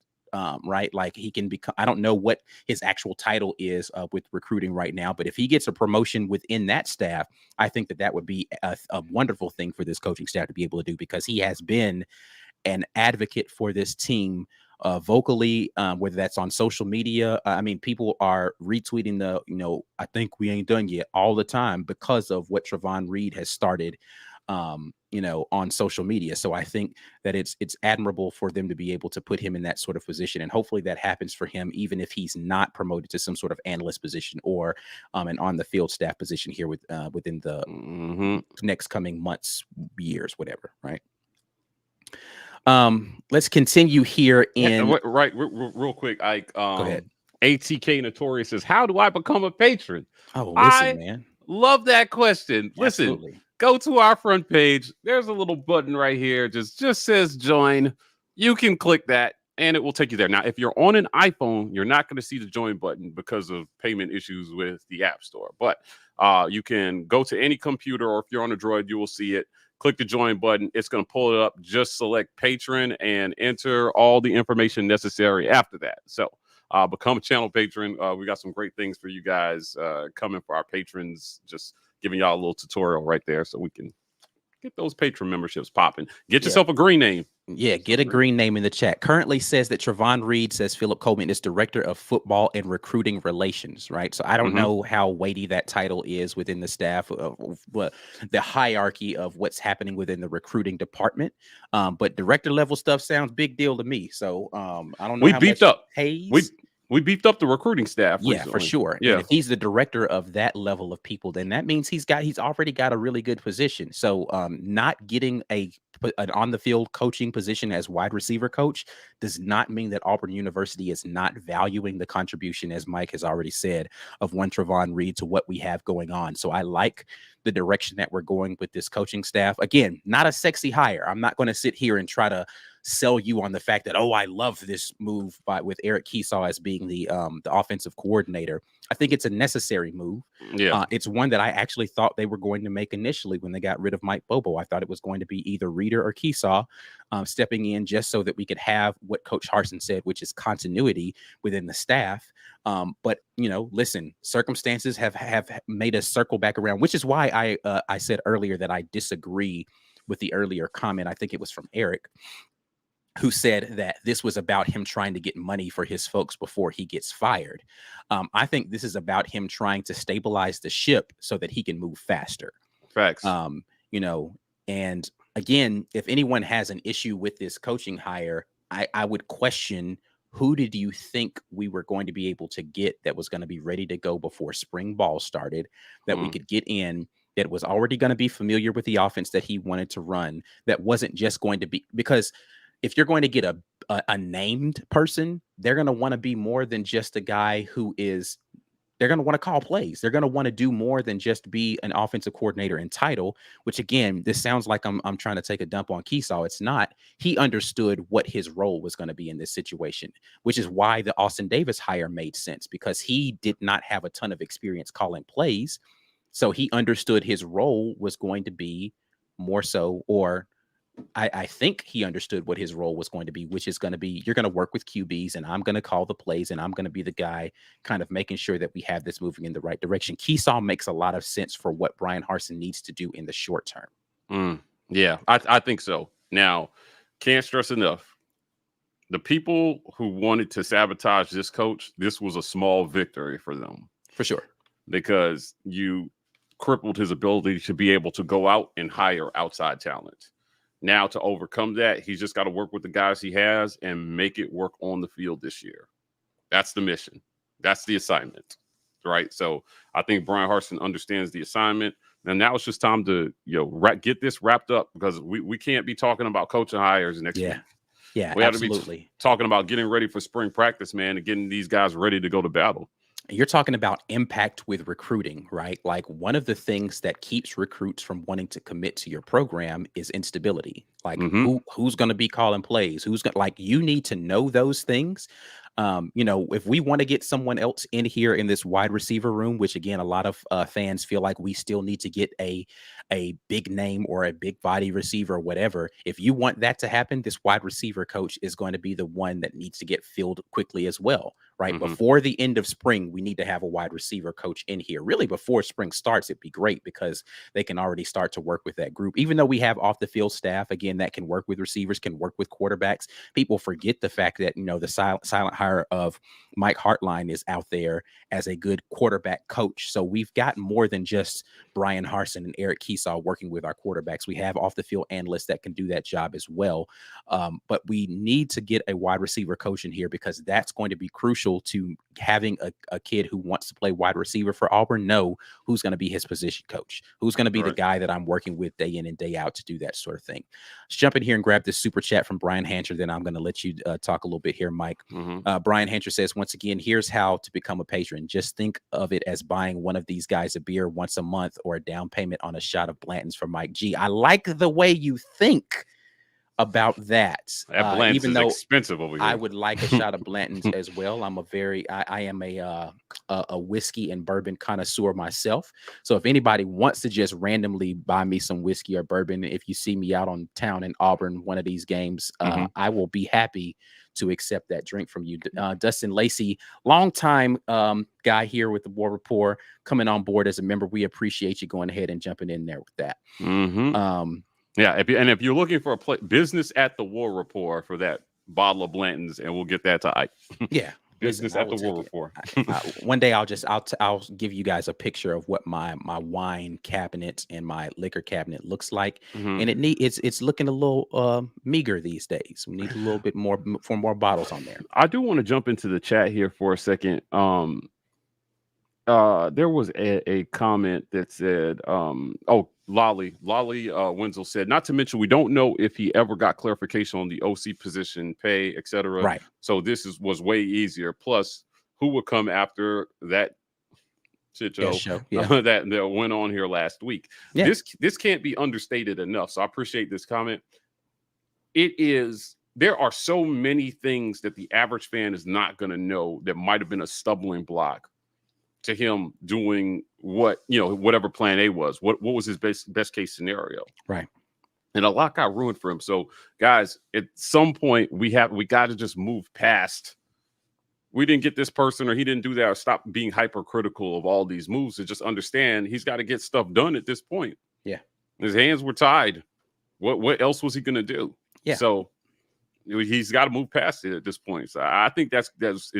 Right? Like he can become, I don't know what his actual title is with recruiting right now, but if he gets a promotion within that staff, I think that that would be a wonderful thing for this coaching staff to be able to do, because he has been an advocate for this team vocally, whether that's on social media. I mean, people are retweeting I think we ain't done yet all the time because of what Travon Reed has started on social media. So I think that it's admirable for them to be able to put him in that sort of position. And hopefully that happens for him, even if he's not promoted to some sort of analyst position or an on the field staff position here within the next coming months, years, whatever. Right. Let's continue here real quick. Go ahead. ATK Notorious says, how do I become a patron? Oh, listen, man. Love that question. Listen. Absolutely. Go to our front page. There's a little button right here. Just says join. You can click that and it will take you there. Now, if you're on an iPhone, you're not going to see the join button because of payment issues with the App Store. But you can go to any computer, or if you're on a Droid, you will see it. Click the join button. It's going to pull it up. Just select patron and enter all the information necessary after that. So become a channel patron. We got some great things for you guys coming for our patrons. Just giving y'all a little tutorial right there so we can get those patron memberships popping. Get yourself a green name. Yeah, get a green name in the chat. Currently says that Travon Reed says Philip Coleman is Director of Football and Recruiting Relations, right? So I don't know how weighty that title is within the staff, the hierarchy of what's happening within the recruiting department. But director level stuff sounds big deal to me. So I don't know. We beefed up. Hayes. We beefed up the recruiting staff. Yeah, recently. for sure. Yeah. And if he's the director of that level of people, then that means he's already got a really good position. So not getting an on the field coaching position as wide receiver coach does not mean that Auburn University is not valuing the contribution, as Mike has already said, of one Travon Reed to what we have going on. So I like the direction that we're going with this coaching staff. Again, not a sexy hire. I'm not going to sit here and try to sell you on the fact that, I love this move with Eric Kiesau as being the offensive coordinator. I think it's a necessary move. Yeah, it's one that I actually thought they were going to make initially when they got rid of Mike Bobo. I thought it was going to be either Reeder or Kiesau stepping in just so that we could have what Coach Harsin said, which is continuity within the staff. But listen, circumstances have made us circle back around, which is why I said earlier that I disagree with the earlier comment. I think it was from Eric, who said that this was about him trying to get money for his folks before he gets fired. I think this is about him trying to stabilize the ship so that he can move faster. Facts. And again, if anyone has an issue with this coaching hire, I would question, who did you think we were going to be able to get that was going to be ready to go before spring ball started, that we could get in, that was already going to be familiar with the offense that he wanted to run, that wasn't just going to be, because if you're going to get a named person, they're going to want to be more than just a guy who is, they're going to want to call plays. They're going to want to do more than just be an offensive coordinator in title, which again, this sounds like I'm trying to take a dump on Kiesau. It's not. He understood what his role was going to be in this situation, which is why the Austin Davis hire made sense, because he did not have a ton of experience calling plays. So he understood his role was going to be more so, or I think he understood what his role was going to be, which is going to be, you're going to work with QBs and I'm going to call the plays and I'm going to be the guy kind of making sure that we have this moving in the right direction. Kiesau makes a lot of sense for what Brian Harsin needs to do in the short term. Yeah, I think so. Now, can't stress enough, the people who wanted to sabotage this coach, this was a small victory for them. For sure. Because you crippled his ability to be able to go out and hire outside talent. Now, to overcome that, he's just got to work with the guys he has and make it work on the field this year. That's the mission. That's the assignment, right? So I think Brian Harsin understands the assignment. And now it's just time to get this wrapped up, because we can't be talking about coaching hires next week. Yeah, we absolutely. Have to be talking about getting ready for spring practice, man, and getting these guys ready to go to battle. You're talking about impact with recruiting, right? Like one of the things that keeps recruits from wanting to commit to your program is instability. Like Mm-hmm. who's going to be calling plays? Who's going like you need to know those things. If we want to get someone else in here in this wide receiver room, which again, a lot of fans feel like we still need to get a big name or a big body receiver or whatever. If you want that to happen, this wide receiver coach is going to be the one that needs to get filled quickly as well. Right Mm-hmm. before the end of spring, we need to have a wide receiver coach in here. Really, before spring starts, it'd be great because they can already start to work with that group. Even though we have off the field staff, again, that can work with receivers, can work with quarterbacks. People forget the fact that, the silent hire of Mike Hartline is out there as a good quarterback coach. So we've got more than just Brian Harsin and Eric Kiesau working with our quarterbacks. We have off the field analysts that can do that job as well. But we need to get a wide receiver coach in here because that's going to be crucial to having a kid who wants to play wide receiver for Auburn know who's going to be his position coach, who's going to be the guy that I'm working with day in and day out to do that sort of thing. Let's jump in here and grab this super chat from Brian Hancher. Then I'm going to let you talk a little bit here, Mike. Brian Hancher says, once again, here's how to become a patron. Just think of it as buying one of these guys a beer once a month or a down payment on a shot of Blanton's for Mike G. I like the way you think about that. Blanton's even is though expensive over here. I would like a shot of Blanton's as well. I am a whiskey and bourbon connoisseur myself. So if anybody wants to just randomly buy me some whiskey or bourbon, if you see me out on town in Auburn, one of these games, I will be happy to accept that drink from you. Dustin Lacey, longtime guy here with the War Rapport, coming on board as a member. We appreciate you going ahead and jumping in there with that. Yeah, if you're looking for a business at the War Rapport for that bottle of Blanton's, and we'll get that to Ike. Yeah, business at the War Rapport. One day I'll give you guys a picture of what my wine cabinet and my liquor cabinet looks like, and it's looking a little meager these days. We need a little bit more bottles on there. I do want to jump into the chat here for a second. There was a comment that said, Lolly Wenzel said, not to mention, we don't know if he ever got clarification on the OC position, pay, etc. Right. So this was way easier. Plus, who would come after that shit show that went on here last week? Yeah. This can't be understated enough. So I appreciate this comment. There are so many things that the average fan is not going to know that might have been a stumbling block to him doing whatever plan A was. What was his best case scenario? Right. And a lot got ruined for him. So guys, at some point we got to just move past. We didn't get this person or he didn't do that, or stop being hypercritical of all these moves, to just understand he's got to get stuff done at this point. Yeah. His hands were tied. What else was he going to do? Yeah. So he's got to move past it at this point. So I think it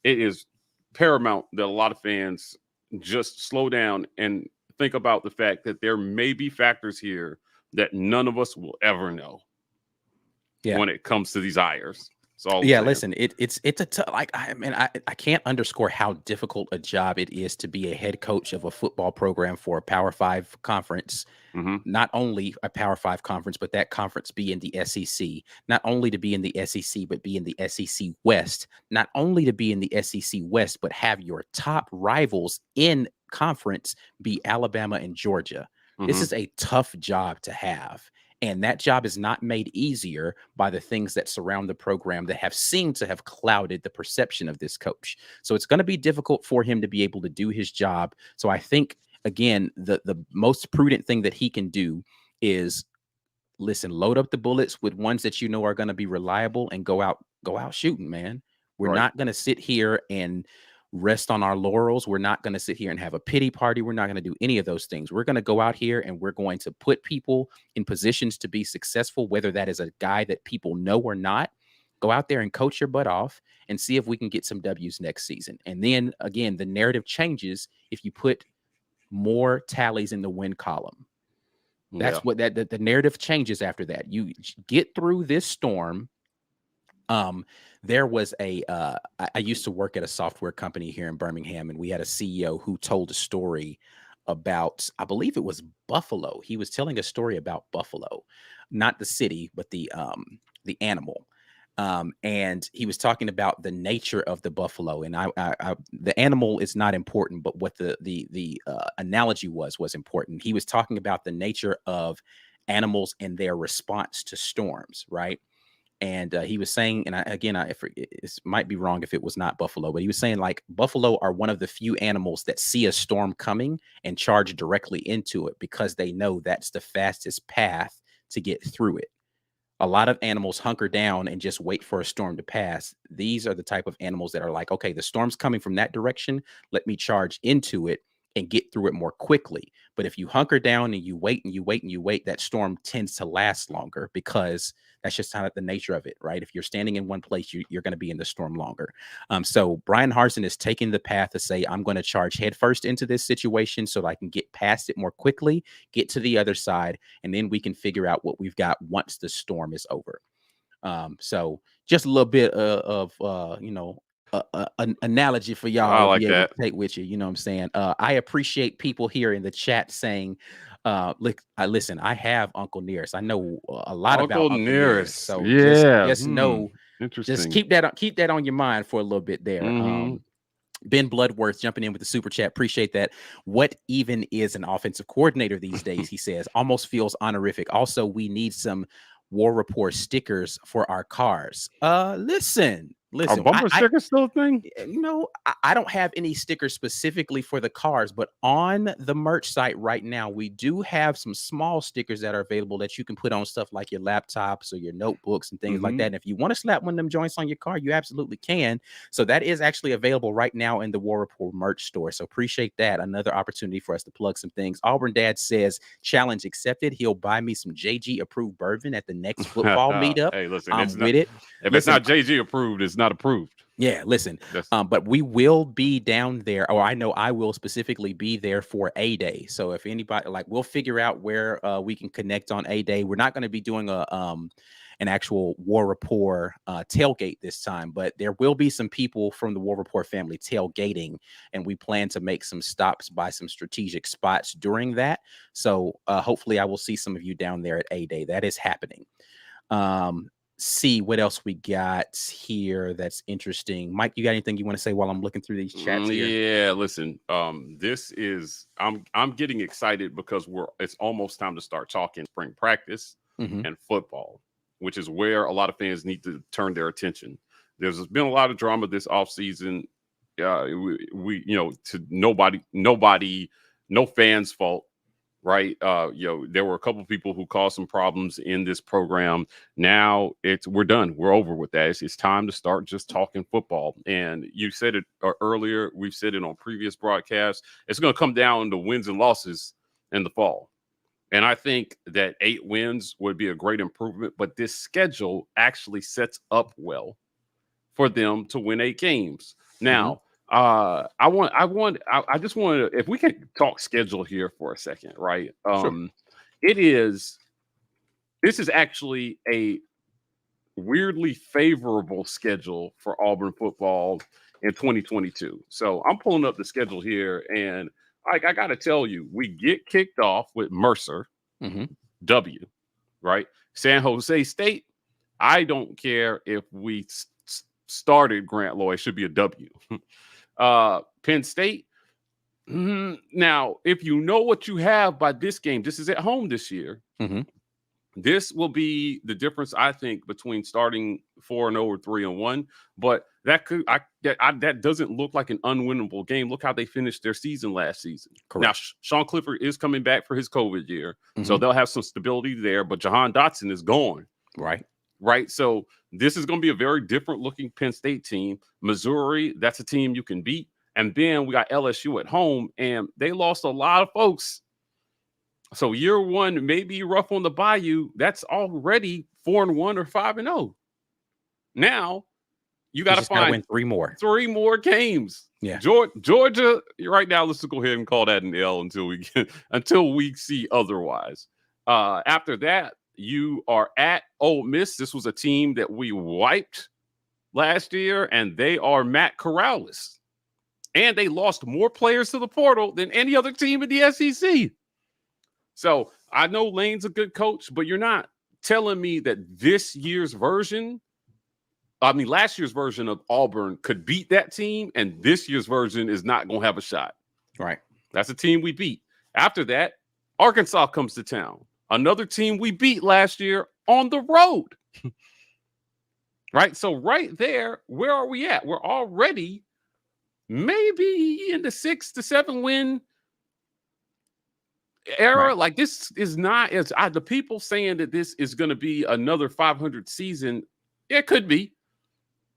is paramount that a lot of fans just slow down and think about the fact that there may be factors here that none of us will ever know when it comes to these hires. Listen, it's I can't underscore how difficult a job it is to be a head coach of a football program for a Power 5 conference. Not only a Power 5 conference, but that conference be in the SEC. Not only to be in the SEC, but be in the SEC West. Not only to be in the SEC West, but have your top rivals in conference be Alabama and Georgia. This is a tough job to have. And that job is not made easier by the things that surround the program that have seemed to have clouded the perception of this coach. So it's going to be difficult for him to be able to do his job. So I think, again, the most prudent thing that he can do is, listen, load up the bullets with ones that you know are going to be reliable and go out shooting, man. We're not going to sit here and rest on our laurels. We're not going to sit here and have a pity party. We're not going to do any of those things. We're going to go out here and we're going to put people in positions to be successful, whether that is a guy that people know or not. Go out there and coach your butt off and see if we can get some W's next season. And then again, the narrative changes if you put more tallies in the win column. That's what the narrative changes after that. You get through this storm. There was I used to work at a software company here in Birmingham, and we had a CEO who told a story about, I believe it was Buffalo. He was telling a story about Buffalo, not the city, but the animal. And he was talking about the nature of the buffalo, and the animal is not important, but what the analogy was important. He was talking about the nature of animals and their response to storms, right? And he was saying, and it might be wrong if it was not buffalo, but he was saying like buffalo are one of the few animals that see a storm coming and charge directly into it because they know that's the fastest path to get through it. A lot of animals hunker down and just wait for a storm to pass. These are the type of animals that are like, okay, the storm's coming from that direction. Let me charge into it and get through it more quickly. But if you hunker down and you wait and you wait and you wait, that storm tends to last longer because that's just kind of the nature of it, right? If you're standing in one place, you're going to be in the storm longer. So Brian Harsin is taking the path to say, I'm going to charge headfirst into this situation so that I can get past it more quickly, get to the other side, and then we can figure out what we've got once the storm is over. So just a little bit of an analogy for y'all I like to be able that. to take with you. You know what I'm saying? I appreciate people here in the chat saying, listen, I have Uncle Nearest. I know a lot about Uncle Nearest. So just know, just keep that on your mind for a little bit there. Ben Bloodworth jumping in with the super chat. Appreciate that. What even is an offensive coordinator these days? He says, almost feels honorific. Also, we need some War Rapport stickers for our cars. Listen. Are bumper stickers still a thing? I don't have any stickers specifically for the cars, but on the merch site right now, we do have some small stickers that are available that you can put on stuff like your laptops or your notebooks and things like that. And if you want to slap one of them joints on your car, you absolutely can. So that is actually available right now in the War Rapport merch store. So appreciate that. Another opportunity for us to plug some things. Auburn Dad says, challenge accepted. He'll buy me some JG approved bourbon at the next football meetup. Hey, listen, I'm with it. If it's not JG approved, it's not approved. Yeah, listen, but we will be down there, or I know I will specifically be there for A Day. So if anybody, we'll figure out where we can connect on A Day. We're not going to be doing an actual War Rapport tailgate this time, but there will be some people from the War Rapport family tailgating, and we plan to make some stops by some strategic spots during that. So hopefully I will see some of you down there at A Day. That is happening. See what else we got here that's interesting. Mike, you got anything you want to say while I'm looking through these chats here? Yeah, listen, this is I'm getting excited because it's almost time to start talking spring practice and football, which is where a lot of fans need to turn their attention. There's been a lot of drama this offseason. No fans' fault. Right. There were a couple of people who caused some problems in this program. Now we're done. We're over with that. It's time to start just talking football. And you said it earlier. We've said it on previous broadcasts. It's going to come down to wins and losses in the fall. And I think that 8 wins would be a great improvement. But this schedule actually sets up well for them to win 8 games. Now, I just want to, if we can talk schedule here for a second, right? Sure. This is actually a weirdly favorable schedule for Auburn football in 2022. So I'm pulling up the schedule here, and I got to tell you, we get kicked off with Mercer, W, right? San Jose State. I don't care if we started Grant Lloyd, should be a W. Penn State. Now, if you know what you have by this game, this is at home this year. This will be the difference, I think, between starting 4-0 or 3-1. But that doesn't look like an unwinnable game. Look how they finished their season last season. Correct. Now, Sean Clifford is coming back for his COVID year, so they'll have some stability there. But Jahan Dotson is gone. Right. So this is going to be a very different looking Penn State team. Missouri, that's a team you can beat. And then we got LSU at home, and they lost a lot of folks. So year one may be rough on the Bayou. That's already 4-1 or 5-0. Now you got to find win 3 more. 3 more games. Yeah. Georgia, right now, let's go ahead and call that an L until we see otherwise. After that, you are at Ole Miss. This was a team that we wiped last year, and they are Matt Corrales. And they lost more players to the portal than any other team in the SEC. So I know Lane's a good coach, but you're not telling me that this year's version last year's version of Auburn could beat that team, and this year's version is not going to have a shot. Right. That's a team we beat. After that, Arkansas comes to town. Another team we beat last year on the road. Right? So right there, where are we at? We're already maybe in the 6 to 7 win era. Right. Like, this is not as the people saying that this is going to be another 500 season. It could be.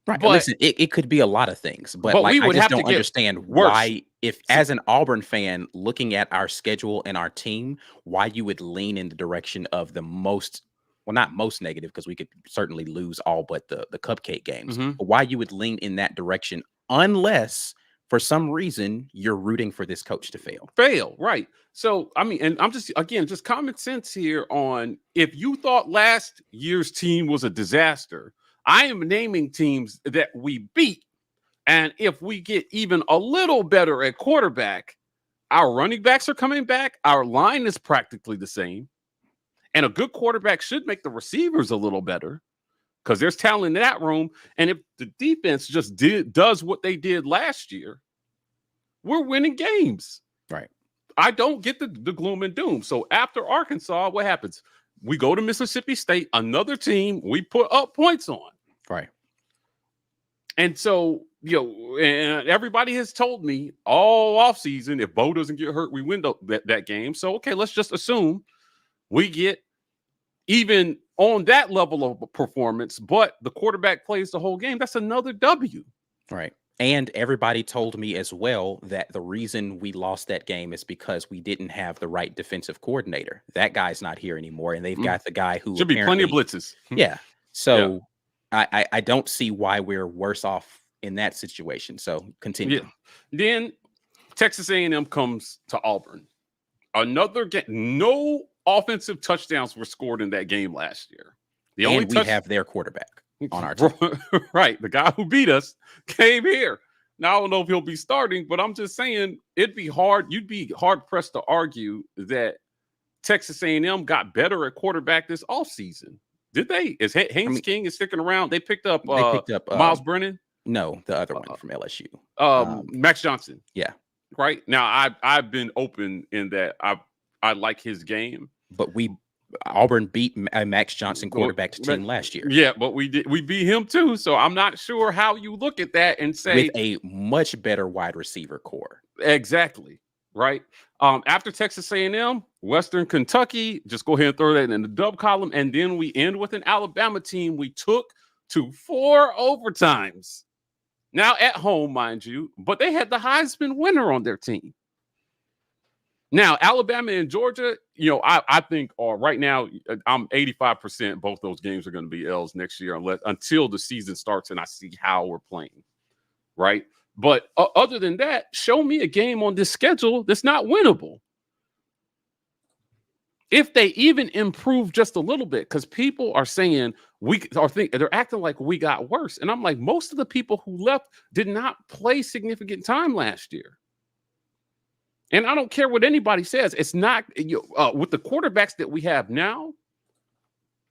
Right. But Listen, it could be a lot of things, but we like, I would just have to don't get understand worse. why, if as an Auburn fan looking at our schedule and our team, why you would lean in the direction of the most, well, not most negative, because we could certainly lose all but the cupcake games, Mhm. but why you would lean in that direction unless for some reason you're rooting for this coach to fail. Right. So, I mean, and I'm just common sense here on, if you thought last year's team was a disaster, I am naming teams that we beat. And if we get even a little better at quarterback, our running backs are coming back. Our line is practically the same. And a good quarterback should make the receivers a little better because there's talent in that room. And if the defense just does what they did last year, we're winning games. Right. I don't get the gloom and doom. So after Arkansas, what happens? We go to Mississippi State, another team we put up points on. Right. And so, and everybody has told me all offseason, if Bo doesn't get hurt, we win that game. So, okay, let's just assume we get even on that level of performance, but the quarterback plays the whole game. That's another W. Right. And everybody told me as well that the reason we lost that game is because we didn't have the right defensive coordinator. That guy's not here anymore, and they've got the guy who should be plenty of blitzes. Yeah. So yeah. I don't see why we're worse off in that situation. So continue. Yeah. Then Texas A&M comes to Auburn. Another game. No offensive touchdowns were scored in that game last year. We have their quarterback on our team. Right. The guy who beat us came here. Now, I don't know if he'll be starting, but I'm just saying it'd be hard. You'd be hard pressed to argue that Texas A&M got better at quarterback this offseason. Did they? Is Haynes King is sticking around? They picked up Miles Brennan? No, the other one from LSU. Max Johnson. Yeah. Right. Now, I've been open in that I like his game. But Auburn beat a Max Johnson quarterback team last year. Yeah, but we beat him too. So I'm not sure how you look at that and say with a much better wide receiver core. Exactly. Right. After Texas A&M, Western Kentucky, just go ahead and throw that in the dub column. And then we end with an Alabama team we took to 4 overtimes. Now at home, mind you, but they had the Heisman winner on their team. Now, Alabama and Georgia, I think right now, I'm 85% both those games are going to be L's next year until the season starts and I see how we're playing, right? But other than that, show me a game on this schedule that's not winnable. If they even improve just a little bit, because people are saying they're acting like we got worse. And I'm like, most of the people who left did not play significant time last year. And I don't care what anybody says. It's not with the quarterbacks that we have now,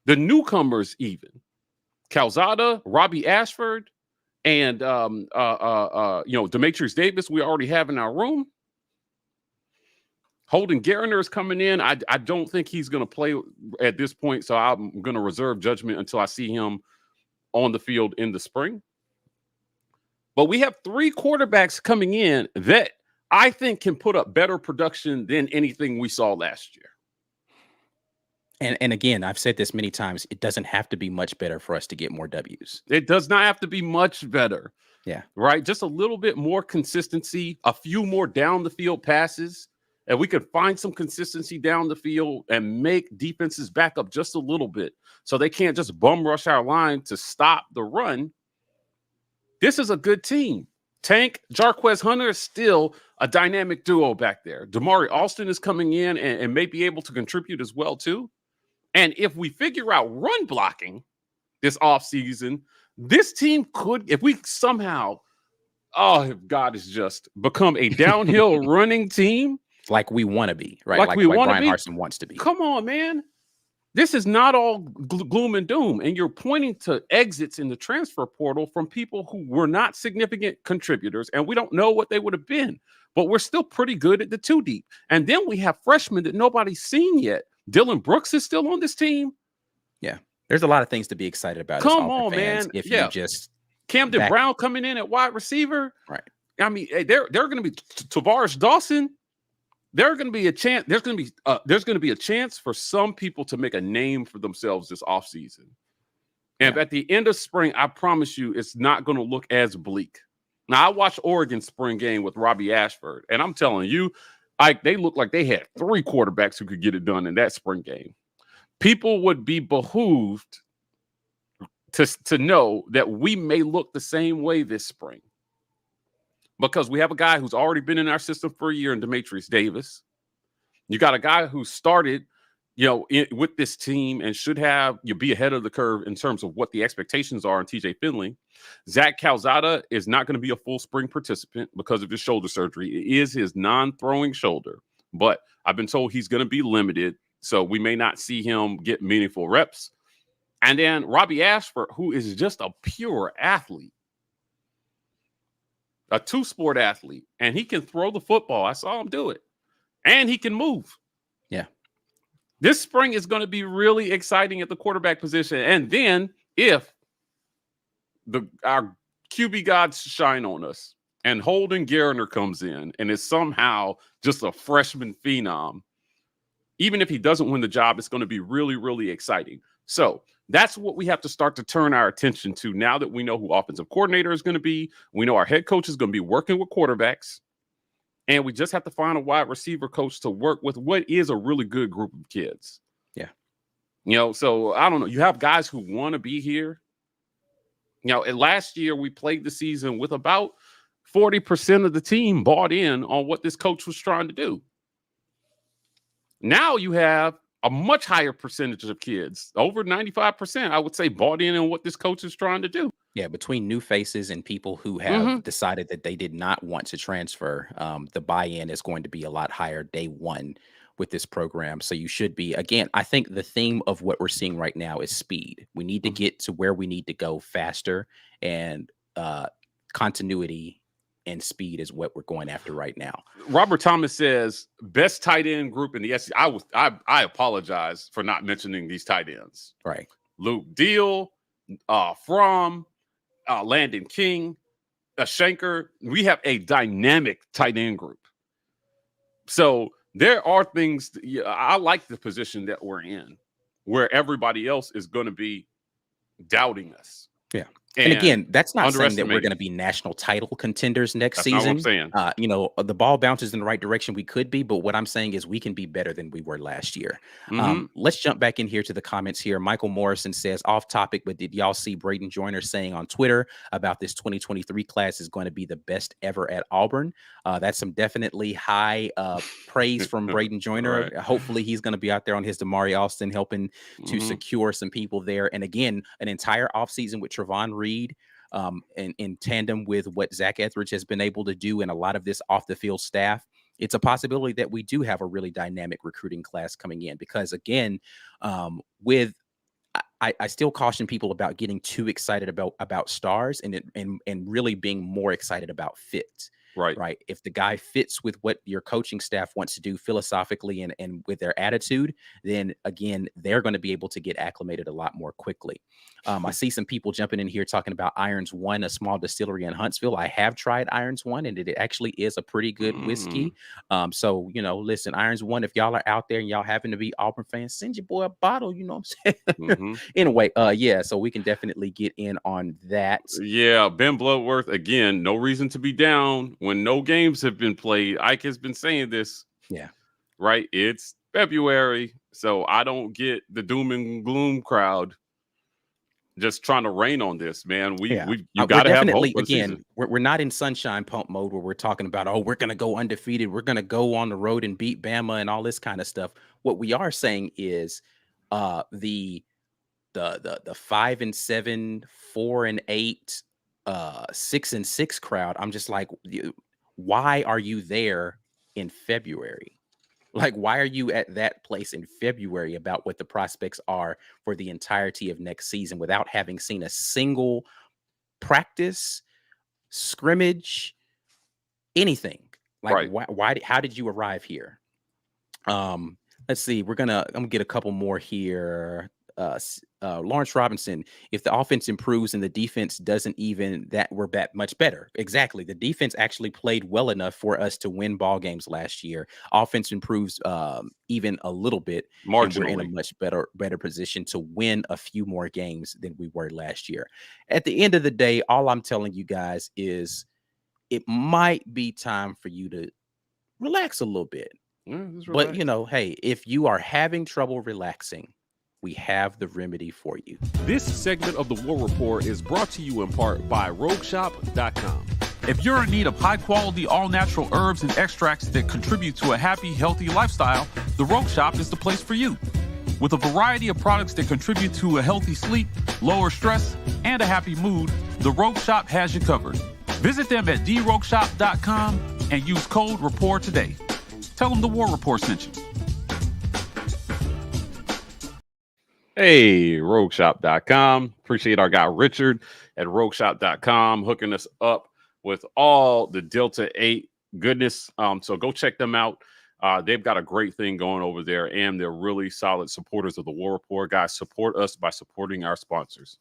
the newcomers even, Calzada, Robbie Ashford, and Demetrius Davis we already have in our room. Holden Geriner is coming in. I don't think he's going to play at this point, so I'm going to reserve judgment until I see him on the field in the spring. But we have 3 quarterbacks coming in that I think can put up better production than anything we saw last year. And again, I've said this many times, it doesn't have to be much better for us to get more W's. It does not have to be much better. Yeah. Right? Just a little bit more consistency, a few more down the field passes, and we could find some consistency down the field and make defenses back up just a little bit so they can't just bum rush our line to stop the run. This is a good team. Tank, Jarquez Hunter is still a dynamic duo back there. Damari Alston is coming in and may be able to contribute as well, too. And if we figure out run blocking this offseason, this team could, if we somehow, if God is just, become a downhill running team. Like we want to be, right? Like we want to Brian be. Harsin wants to be. Come on, man. this is not all gloom and doom. And you're pointing to exits in the transfer portal from people who were not significant contributors, and we don't know what they would have been. But we're still pretty good at the 2 deep. And then we have freshmen that nobody's seen yet. Dylan Brooks is still on this team. Yeah. There's a lot of things to be excited about. Come on, man. If you just Camden Brown coming in at wide receiver. Right. I mean, they're going to be Tavares Dawson. There's going to be a chance. There's going to be a chance for some people to make a name for themselves this offseason. And at the end of spring, I promise you, it's not going to look as bleak. Now, I watched Oregon's spring game with Robbie Ashford, and I'm telling you, they looked like they had 3 quarterbacks who could get it done in that spring game. People would be behooved to know that we may look the same way this spring, because we have a guy who's already been in our system for a year in Demetrius Davis. You got a guy who started, with this team and should be ahead of the curve in terms of what the expectations are on TJ Finley. Zach Calzada is not going to be a full spring participant because of his shoulder surgery. It is his non-throwing shoulder, but I've been told he's going to be limited, so we may not see him get meaningful reps. And then Robbie Ashford, who is just a pure athlete, a 2-sport athlete, and he can throw the football. I saw him do it, and he can move. Yeah. This spring is going to be really exciting at the quarterback position. And then if our QB gods shine on us and Holden Garner comes in and is somehow just a freshman phenom, even if he doesn't win the job, it's going to be really, really exciting. So that's what we have to start to turn our attention to now that we know who offensive coordinator is going to be. We know our head coach is going to be working with quarterbacks. And we just have to find a wide receiver coach to work with what is a really good group of kids. Yeah. So I don't know. You have guys who want to be here. And last year we played the season with about 40% of the team bought in on what this coach was trying to do. Now you have a much higher percentage of kids, over 95%, I would say, bought in on what this coach is trying to do. Yeah, between new faces and people who have decided that they did not want to transfer, the buy-in is going to be a lot higher day one with this program. So you should be, again, I think the theme of what we're seeing right now is speed. We need to get to where we need to go faster, and continuity and speed is what we're going after right now. Robert Thomas says best tight end group in the SEC. I apologize for not mentioning these tight ends. Right. Luke Deal, Fromm, Landon King, Shanker. We have a dynamic tight end group. So there are things. I like the position that we're in, where everybody else is going to be doubting us. Yeah. And again, that's not saying that we're going to be national title contenders next season. Not what I'm saying. The ball bounces in the right direction. We could be, but what I'm saying is we can be better than we were last year. Let's jump back in here to the comments here. Michael Morrison says, off topic, but did y'all see Braden Joyner saying on Twitter about this 2023 class is going to be the best ever at Auburn? That's some definitely high praise from Braden Joyner. Right. Hopefully he's going to be out there on his Damari Alston helping to secure some people there. And again, an entire offseason with Travon Reed, in tandem with what Zac Ethridge has been able to do and a lot of this off the field staff, it's a possibility that we do have a really dynamic recruiting class coming in, because again, I still caution people about getting too excited about stars and really being more excited about fit. Right. If the guy fits with what your coaching staff wants to do philosophically and with their attitude, then again, they're going to be able to get acclimated a lot more quickly. I see some people jumping in here talking about Irons One, a small distillery in Huntsville. I have tried Irons One, and it actually is a pretty good whiskey. So, listen, Irons One, if y'all are out there and y'all happen to be Auburn fans, send your boy a bottle, you know what I'm saying? Anyway, so we can definitely get in on that. Yeah, Ben Bloodworth, again, no reason to be down when no games have been played. Ike has been saying this. Yeah. Right? It's February, so I don't get the doom and gloom crowd just trying to rain on this, man. You got to have hope for the season. We're not in sunshine pump mode where we're talking about, we're going to go undefeated. We're going to go on the road and beat Bama and all this kind of stuff. What we are saying is the 5-7, 4-8, 6-6 crowd. I'm just like, why are you there in February? Like, why are you at that place in February about what the prospects are for the entirety of next season without having seen a single practice, scrimmage, anything? Like, Right. how did you arrive here? Let's see. I'm gonna get a couple more here. Lawrence Robinson. If the offense improves and the defense doesn't, even that we're much better. Exactly. The defense actually played well enough for us to win ball games last year. Offense improves even a little bit, and we're in a Marginally. much better position to win a few more games than we were last year. At the end of the day, all I'm telling you guys is it might be time for you to relax a little bit. Yeah, just But, relax. hey, if you are having trouble relaxing, we have the remedy for you. This segment of the War Rapport is brought to you in part by RogueShop.com. If you're in need of high-quality, all-natural herbs and extracts that contribute to a happy, healthy lifestyle, the Rogue Shop is the place for you. With a variety of products that contribute to a healthy sleep, lower stress, and a happy mood, the Rogue Shop has you covered. Visit them at DRogueShop.com and use code RAPPORT today. Tell them the War Rapport sent you. Hey, RogueShop.com. Appreciate our guy Richard at RogueShop.com hooking us up with all the Delta 8 goodness. So go check them out. They've got a great thing going over there, and they're really solid supporters of the War Rapport. Guys, support us by supporting our sponsors.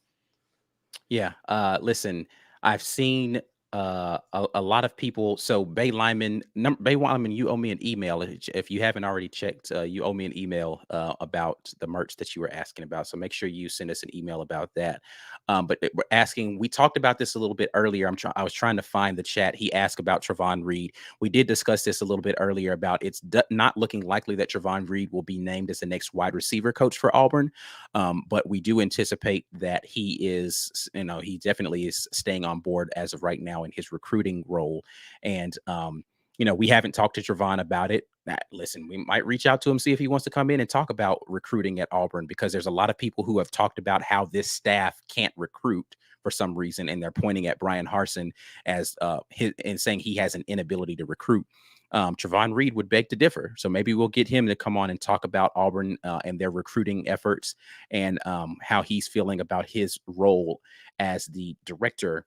Yeah. Listen, I've seen a lot of people. So Bay Lyman, you owe me an email. If you haven't already checked, you owe me an email about the merch that you were asking about. So make sure you send us an email about that. But we're asking, we talked about this a little bit earlier. I was trying to find the chat. He asked about Travon Reed. We did discuss this a little bit earlier about it's not looking likely that Travon Reed will be named as the next wide receiver coach for Auburn. But we do anticipate that he is, he definitely is staying on board as of right now in his recruiting role. And, we haven't talked to Travon about it. Listen, we might reach out to him, see if he wants to come in and talk about recruiting at Auburn, because there's a lot of people who have talked about how this staff can't recruit for some reason. And they're pointing at Brian Harsin as and saying he has an inability to recruit. Travon Reed would beg to differ. So maybe we'll get him to come on and talk about Auburn and their recruiting efforts and how he's feeling about his role as the director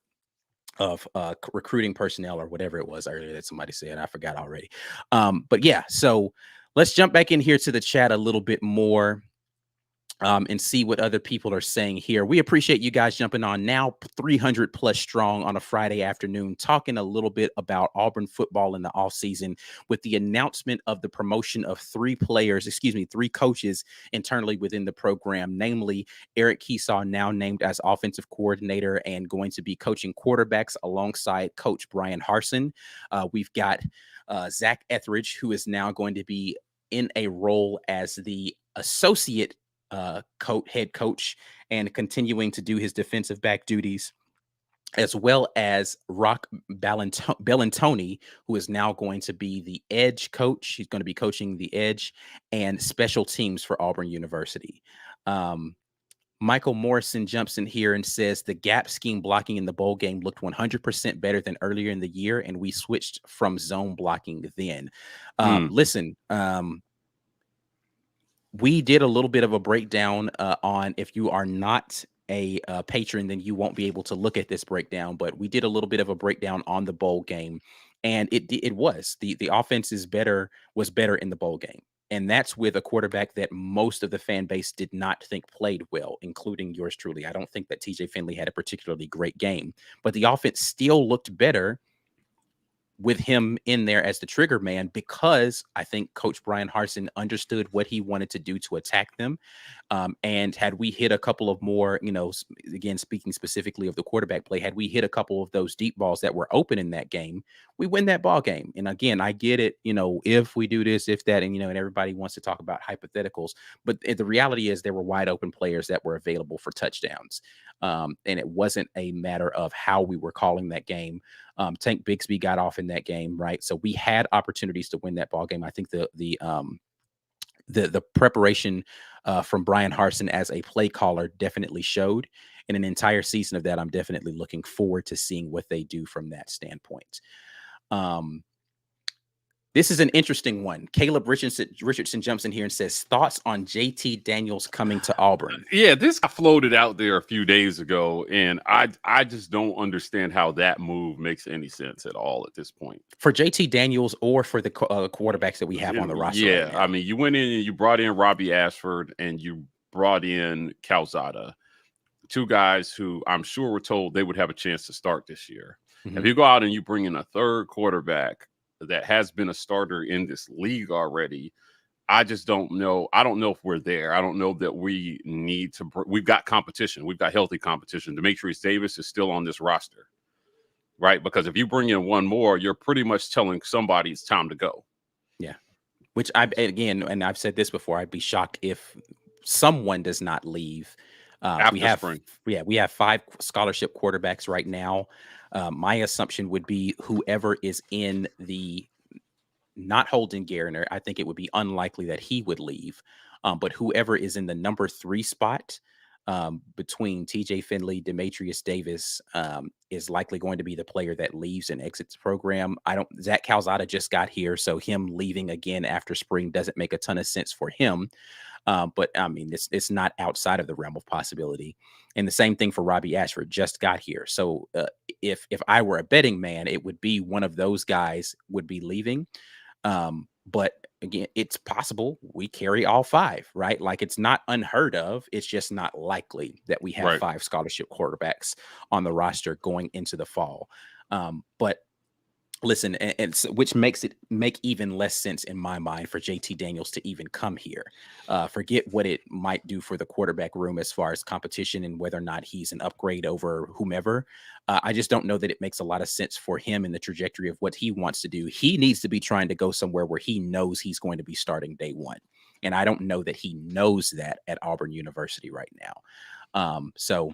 of recruiting personnel, or whatever it was earlier that somebody said. I forgot already. But yeah, so let's jump back in here to the chat a little bit more. And see what other people are saying here. We appreciate you guys jumping on now, 300 plus strong on a Friday afternoon, talking a little bit about Auburn football in the offseason with the announcement of the promotion of three coaches internally within the program, namely Eric Kiesau, now named as offensive coordinator and going to be coaching quarterbacks alongside Coach Brian Harsin. We've got Zac Ethridge, who is now going to be in a role as the associate head coach and continuing to do his defensive back duties, as well as Rock Bellantoni, who is now going to be the edge coach. He's going to be coaching the edge and special teams for Auburn University. Michael Morrison jumps in here and says the gap scheme blocking in the bowl game looked 100% better than earlier in the year, and we switched from zone blocking then. Listen, we did a little bit of a breakdown on, if you are not a patron, then you won't be able to look at this breakdown. But we did a little bit of a breakdown on the bowl game, and it was the offense was better in the bowl game. And that's with a quarterback that most of the fan base did not think played well, including yours truly. I don't think that TJ Finley had a particularly great game, but the offense still looked better with him in there as the trigger man, because I think Coach Brian Harsin understood what he wanted to do to attack them. And had we hit a couple of more, again, speaking specifically of the quarterback play, had we hit a couple of those deep balls that were open in that game, we win that ball game. And again, I get it, if we do this, if that, and, and everybody wants to talk about hypotheticals, but the reality is there were wide open players that were available for touchdowns. And it wasn't a matter of how we were calling that game. Tank Bigsby got off in that game, right? So we had opportunities to win that ball game. I think the preparation from Brian Harsin as a play caller definitely showed. In an entire season of that, I'm definitely looking forward to seeing what they do from that standpoint. This is an interesting one. Caleb Richardson jumps in here and says, thoughts on JT Daniels coming to Auburn? Yeah, this got floated out there a few days ago, and I just don't understand how that move makes any sense at all at this point. For JT Daniels or for the quarterbacks that we have on the roster. Yeah, right now. I mean, you went in and you brought in Robbie Ashford and you brought in Calzada, two guys who I'm sure were told they would have a chance to start this year. Mhm. If you go out and you bring in a third quarterback that has been a starter in this league already, I just don't know. I don't know if we're there. I don't know that we need to. We've got competition. We've got healthy competition. Demetrius Davis is still on this roster, right? Because if you bring in one more, you're pretty much telling somebody it's time to go. Yeah. Which and I've said this before, I'd be shocked if someone does not leave. We have 5 scholarship quarterbacks right now. My assumption would be whoever is in the not Holden Garner, I think it would be unlikely that he would leave. But whoever is in the number 3 spot between TJ Finley, Demetrius Davis is likely going to be the player that leaves and exits the program. Zach Calzada just got here, so him leaving again after spring doesn't make a ton of sense for him. But I mean, it's not outside of the realm of possibility. And the same thing for Robbie Ashford, just got here. So if I were a betting man, it would be one of those guys would be leaving. But again, it's possible we carry all 5, right? Like, it's not unheard of. It's just not likely that we have 5 scholarship quarterbacks on the roster going into the fall. But listen, which makes it make even less sense in my mind for JT Daniels to even come here. Forget what it might do for the quarterback room as far as competition and whether or not he's an upgrade over whomever. I just don't know that it makes a lot of sense for him in the trajectory of what he wants to do. He needs to be trying to go somewhere where he knows he's going to be starting day one. And I don't know that he knows that at Auburn University right now. So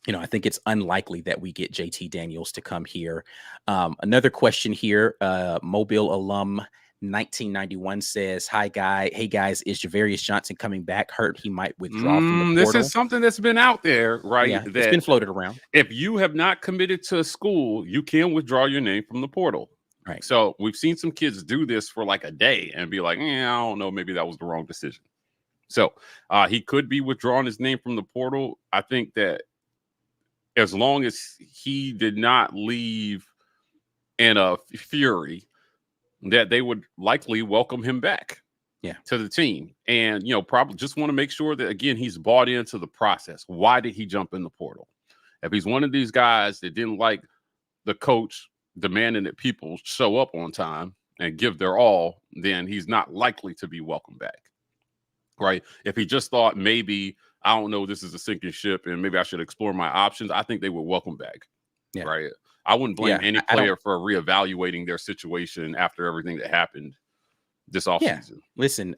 I think it's unlikely that we get JT Daniels to come here. Another question here, Mobile alum 1991 says, hey guys, is Javarius Johnson coming back? Hurt he might withdraw from the portal. This is something that's been out there, right? Yeah, it's been floated around. If you have not committed to a school, you can withdraw your name from the portal. Right. So we've seen some kids do this for like a day and be like, I don't know, maybe that was the wrong decision. So he could be withdrawing his name from the portal. I think that as long as he did not leave in a fury, that they would likely welcome him back to the team. And, probably just want to make sure that, again, he's bought into the process. Why did he jump in the portal? If he's one of these guys that didn't like the coach demanding that people show up on time and give their all, then he's not likely to be welcomed back, right? If he just thought maybe, I don't know, this is a sinking ship and maybe I should explore my options, I think they would welcome back, right? I wouldn't blame any player for reevaluating their situation after everything that happened this offseason. Yeah. Listen,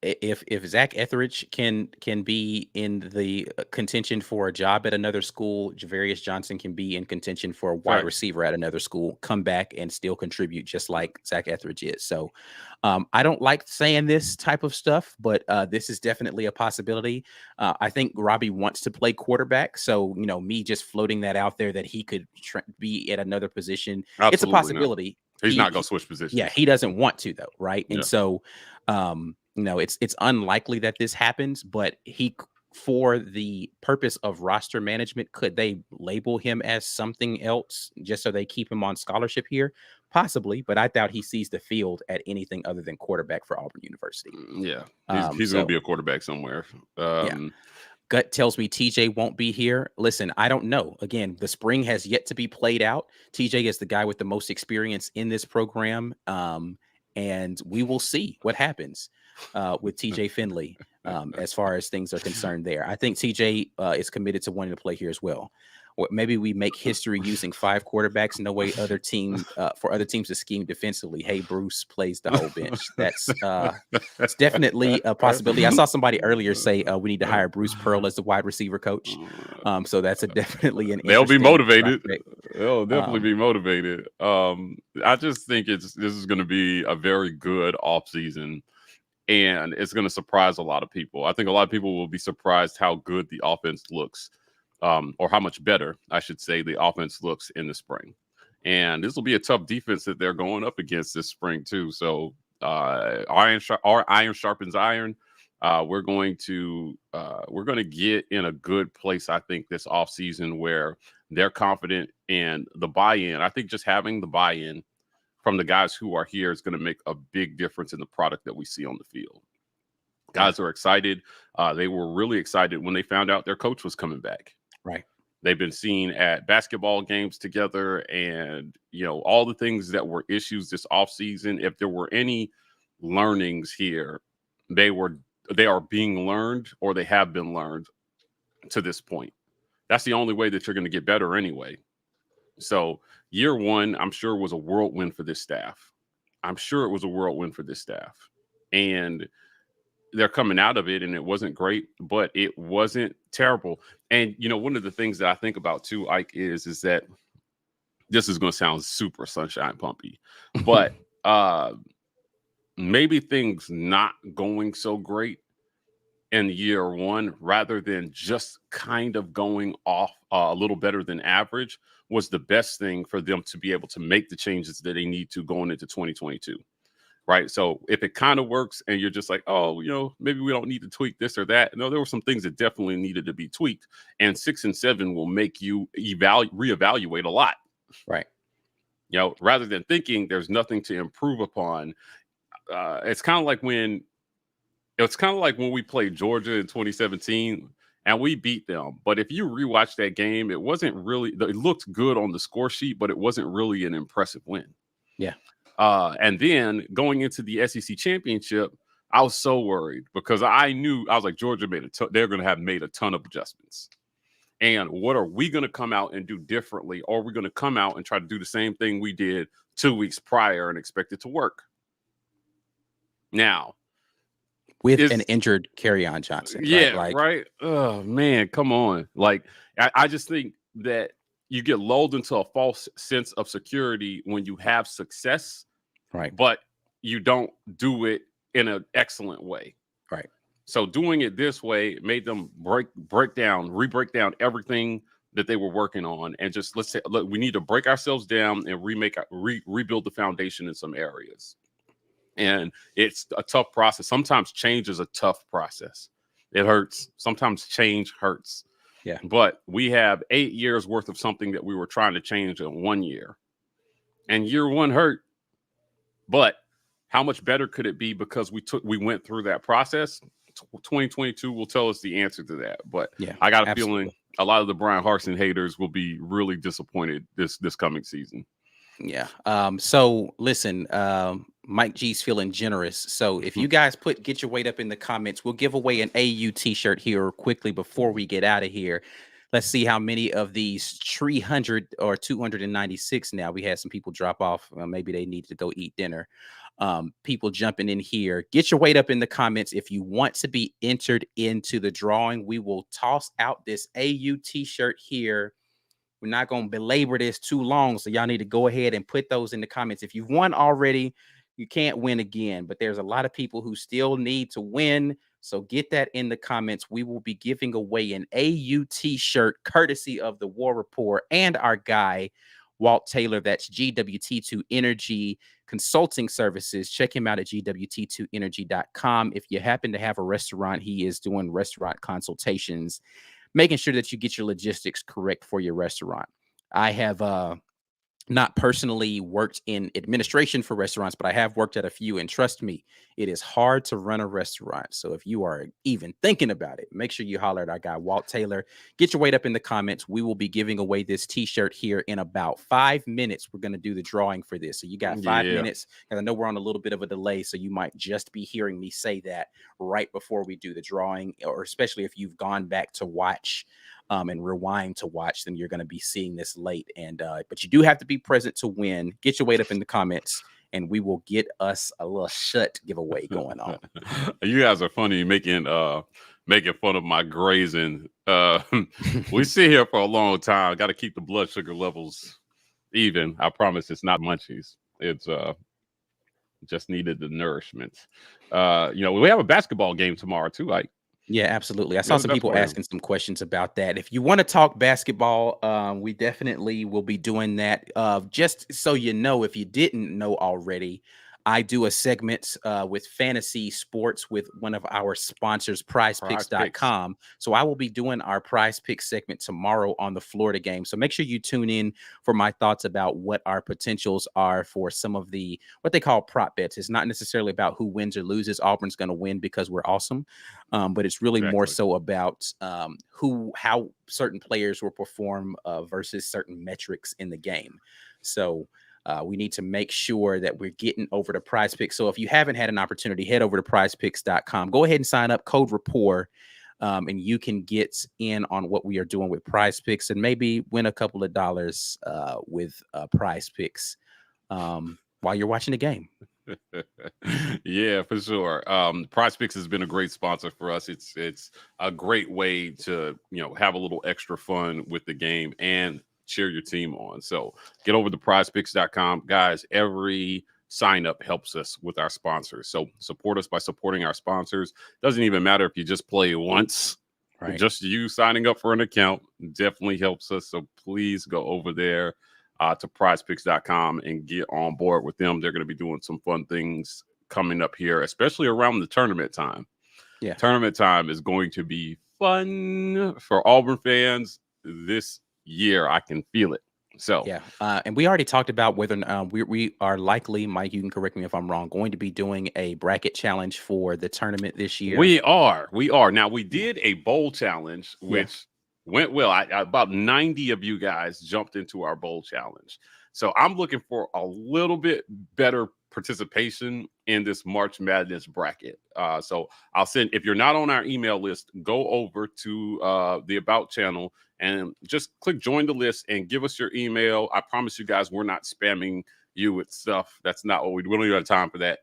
if Zac Ethridge can be in the contention for a job at another school, Javarius Johnson can be in contention for a wide receiver at another school, come back and still contribute just like Zac Ethridge is. So I don't like saying this type of stuff, but this is definitely a possibility. I think Robbie wants to play quarterback. So, me just floating that out there that he could be at another position. Absolutely it's a possibility. He's not going to switch positions. Yeah, he doesn't want to though. Right. And so, it's unlikely that this happens, but for the purpose of roster management, could they label him as something else just so they keep him on scholarship here? Possibly, but I doubt he sees the field at anything other than quarterback for Auburn University. Yeah, he's going to be a quarterback somewhere. Gut tells me TJ won't be here. Listen, I don't know. Again, the spring has yet to be played out. TJ is the guy with the most experience in this program, and we will see what happens with TJ Finley as far as things are concerned there. I think TJ is committed to wanting to play here as well. Or maybe we make history using 5 quarterbacks. No way other team for other teams to scheme defensively. Hey, Bruce plays the whole bench. That's definitely a possibility. I saw somebody earlier say we need to hire Bruce Pearl as the wide receiver coach. So that's definitely an. They'll be motivated. They'll definitely be motivated. I just think this is going to be a very good offseason. And it's going to surprise a lot of people. I think a lot of people will be surprised how good the offense looks, or how much better, I should say, the offense looks in the spring. And this will be a tough defense that they're going up against this spring too. So iron sharpens iron. We're going to get in a good place, I think, this offseason where they're confident in the buy-in. I think just having the buy-in from the guys who are here is going to make a big difference in the product that we see on the field. Guys are excited. They were really excited when they found out their coach was coming back. Right. They've been seen at basketball games together, and, you know, all the things that were issues this offseason, if there were any learnings here, they are being learned, or they have been learned to this point. That's the only way that you're going to get better anyway. So year one, I'm sure, was a whirlwind for this staff. And they're coming out of it, and it wasn't great, but it wasn't terrible. And, you know, one of the things that I think about too, Ike, is that this is going to sound super sunshine pumpy, but maybe things not going so great in year one, rather than just kind of going off a little better than average, was the best thing for them to be able to make the changes that they need to going into 2022. Right. So if it kind of works and you're just like, oh, you know, maybe we don't need to tweak this or that. No, there were some things that definitely needed to be tweaked. And 6 and 7 will make you reevaluate a lot. Right. You know, rather than thinking there's nothing to improve upon. It's kind of like when we played Georgia in 2017 and we beat them. But if you rewatch that game, it looked good on the score sheet, but it wasn't really an impressive win. Yeah. And then going into the SEC championship, I was so worried because I was like, Georgia they're going to have made a ton of adjustments. And what are we going to come out and do differently? Or are we going to come out and try to do the same thing we did 2 weeks prior and expect it to work? Now, with an injured Kerryon Johnson. Yeah, right. Oh, man, come on. Like, I just think that you get lulled into a false sense of security when you have success, right? But you don't do it in an excellent way, right? So doing it this way made them re-break down everything that they were working on, and just let's say, look, we need to break ourselves down and rebuild the foundation in some areas. And it's a tough process. Sometimes change is a tough process. It hurts. Sometimes change hurts. Yeah. But we have 8 years worth of something that we were trying to change in 1 year. And year one hurt. But how much better could it be because we went through that process? 2022 will tell us the answer to that. But yeah, I got a feeling a lot of the Brian Harsin haters will be really disappointed this coming season. Yeah. So listen, Mike G's feeling generous. So if you guys get your weight up in the comments, we'll give away an AU t-shirt here quickly before we get out of here. Let's see how many of these 300 or 296 now. We had some people drop off. Maybe they need to go eat dinner. People jumping in here. Get your weight up in the comments. If you want to be entered into the drawing, we will toss out this AU t-shirt here. We're not going to belabor this too long, so y'all need to go ahead and put those in the comments. If you've won already, you can't win again, but there's a lot of people who still need to win, so get that in the comments. We will be giving away an AU t-shirt courtesy of the War Rapport and our guy, Walt Taylor. That's GWT2 Energy Consulting Services. Check him out at gwt2energy.com. If you happen to have a restaurant, he is doing restaurant consultations, making sure that you get your logistics correct for your restaurant. I have not personally worked in administration for restaurants, but I have worked at a few, and trust me, it is hard to run a restaurant. So if you are even thinking about it, make sure you holler at our guy, Walt Taylor. Get your weight up in the comments. We will be giving away this t-shirt here in about 5 minutes. We're going to do the drawing for this. So you got 5 minutes, and I know we're on a little bit of a delay, so you might just be hearing me say that right before we do the drawing, or especially if you've gone back to watch and rewind to watch, then you're going to be seeing this late. And but you do have to be present to win. Get your weight up in the comments, and we will get us a little shut giveaway going on. You guys are funny making fun of my grazing. We sit here for a long time. Got to keep the blood sugar levels even. I promise it's not munchies. It's just needed the nourishment. We have a basketball game tomorrow too. Like, Yeah, absolutely. I saw some That's people for him. asking some questions about that. If you want to talk basketball, we definitely will be doing that. Just so you know, if you didn't know already, I do a segment with fantasy sports with one of our sponsors, Prize Picks. prizepicks.com. So I will be doing our prize pick segment tomorrow on the Florida game. So make sure you tune in for my thoughts about what our potentials are for some of the what they call prop bets. It's not necessarily about who wins or loses. Auburn's going to win because we're awesome. But it's really more Exactly. so about how certain players will perform versus certain metrics in the game. So we need to make sure that we're getting over to Prize Picks. So if you haven't had an opportunity, head over to prizepicks.com. Go ahead and sign up, code Rapport, and you can get in on what we are doing with Prize Picks and maybe win a couple of dollars with Prize Picks while you're watching the game. Yeah, for sure. Prize Picks has been a great sponsor for us. It's a great way to have a little extra fun with the game and cheer your team on. So get over to prizepicks.com. Guys, every sign up helps us with our sponsors. So support us by supporting our sponsors. Doesn't even matter if you just play once. Right. Just you signing up for an account definitely helps us. So please go over there to prizepicks.com and get on board with them. They're going to be doing some fun things coming up here, especially around the tournament time. Yeah. Tournament time is going to be fun for Auburn fans this year. I can feel it. So yeah, and we already talked about whether we are likely, Mike, you can correct me if I'm wrong, going to be doing a bracket challenge for the tournament this year. We are. Now, we did a bowl challenge, which went well. About 90 of you guys jumped into our bowl challenge. So I'm looking for a little bit better participation in this March Madness bracket. So I'll send, if you're not on our email list, go over to the About channel and just click join the list and give us your email. I promise you guys, we're not spamming you with stuff. That's not what we do. We don't even have time for that.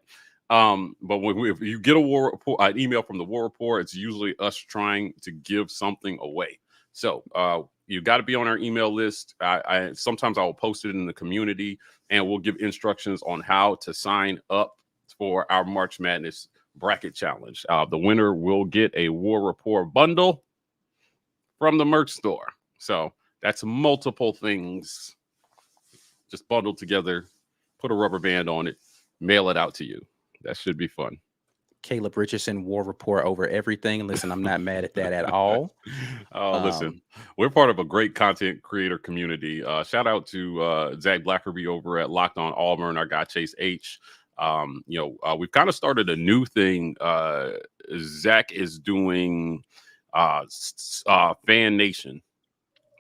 But if you get an email from the War Rapport, it's usually us trying to give something away. So you got to be on our email list. Sometimes I will post it in the community, and we'll give instructions on how to sign up for our March Madness bracket challenge. The winner will get a War Rapport bundle from the merch store. So that's multiple things just bundled together, put a rubber band on it, mail it out to you. That should be fun. Caleb Richardson, War Rapport over everything. Listen, I'm not mad at that at all. Listen, we're part of a great content creator community. Shout out to Zach Blackerby over at Locked On Auburn, our guy Chase H. We've kind of started a new thing. Zach is doing Fan Nation.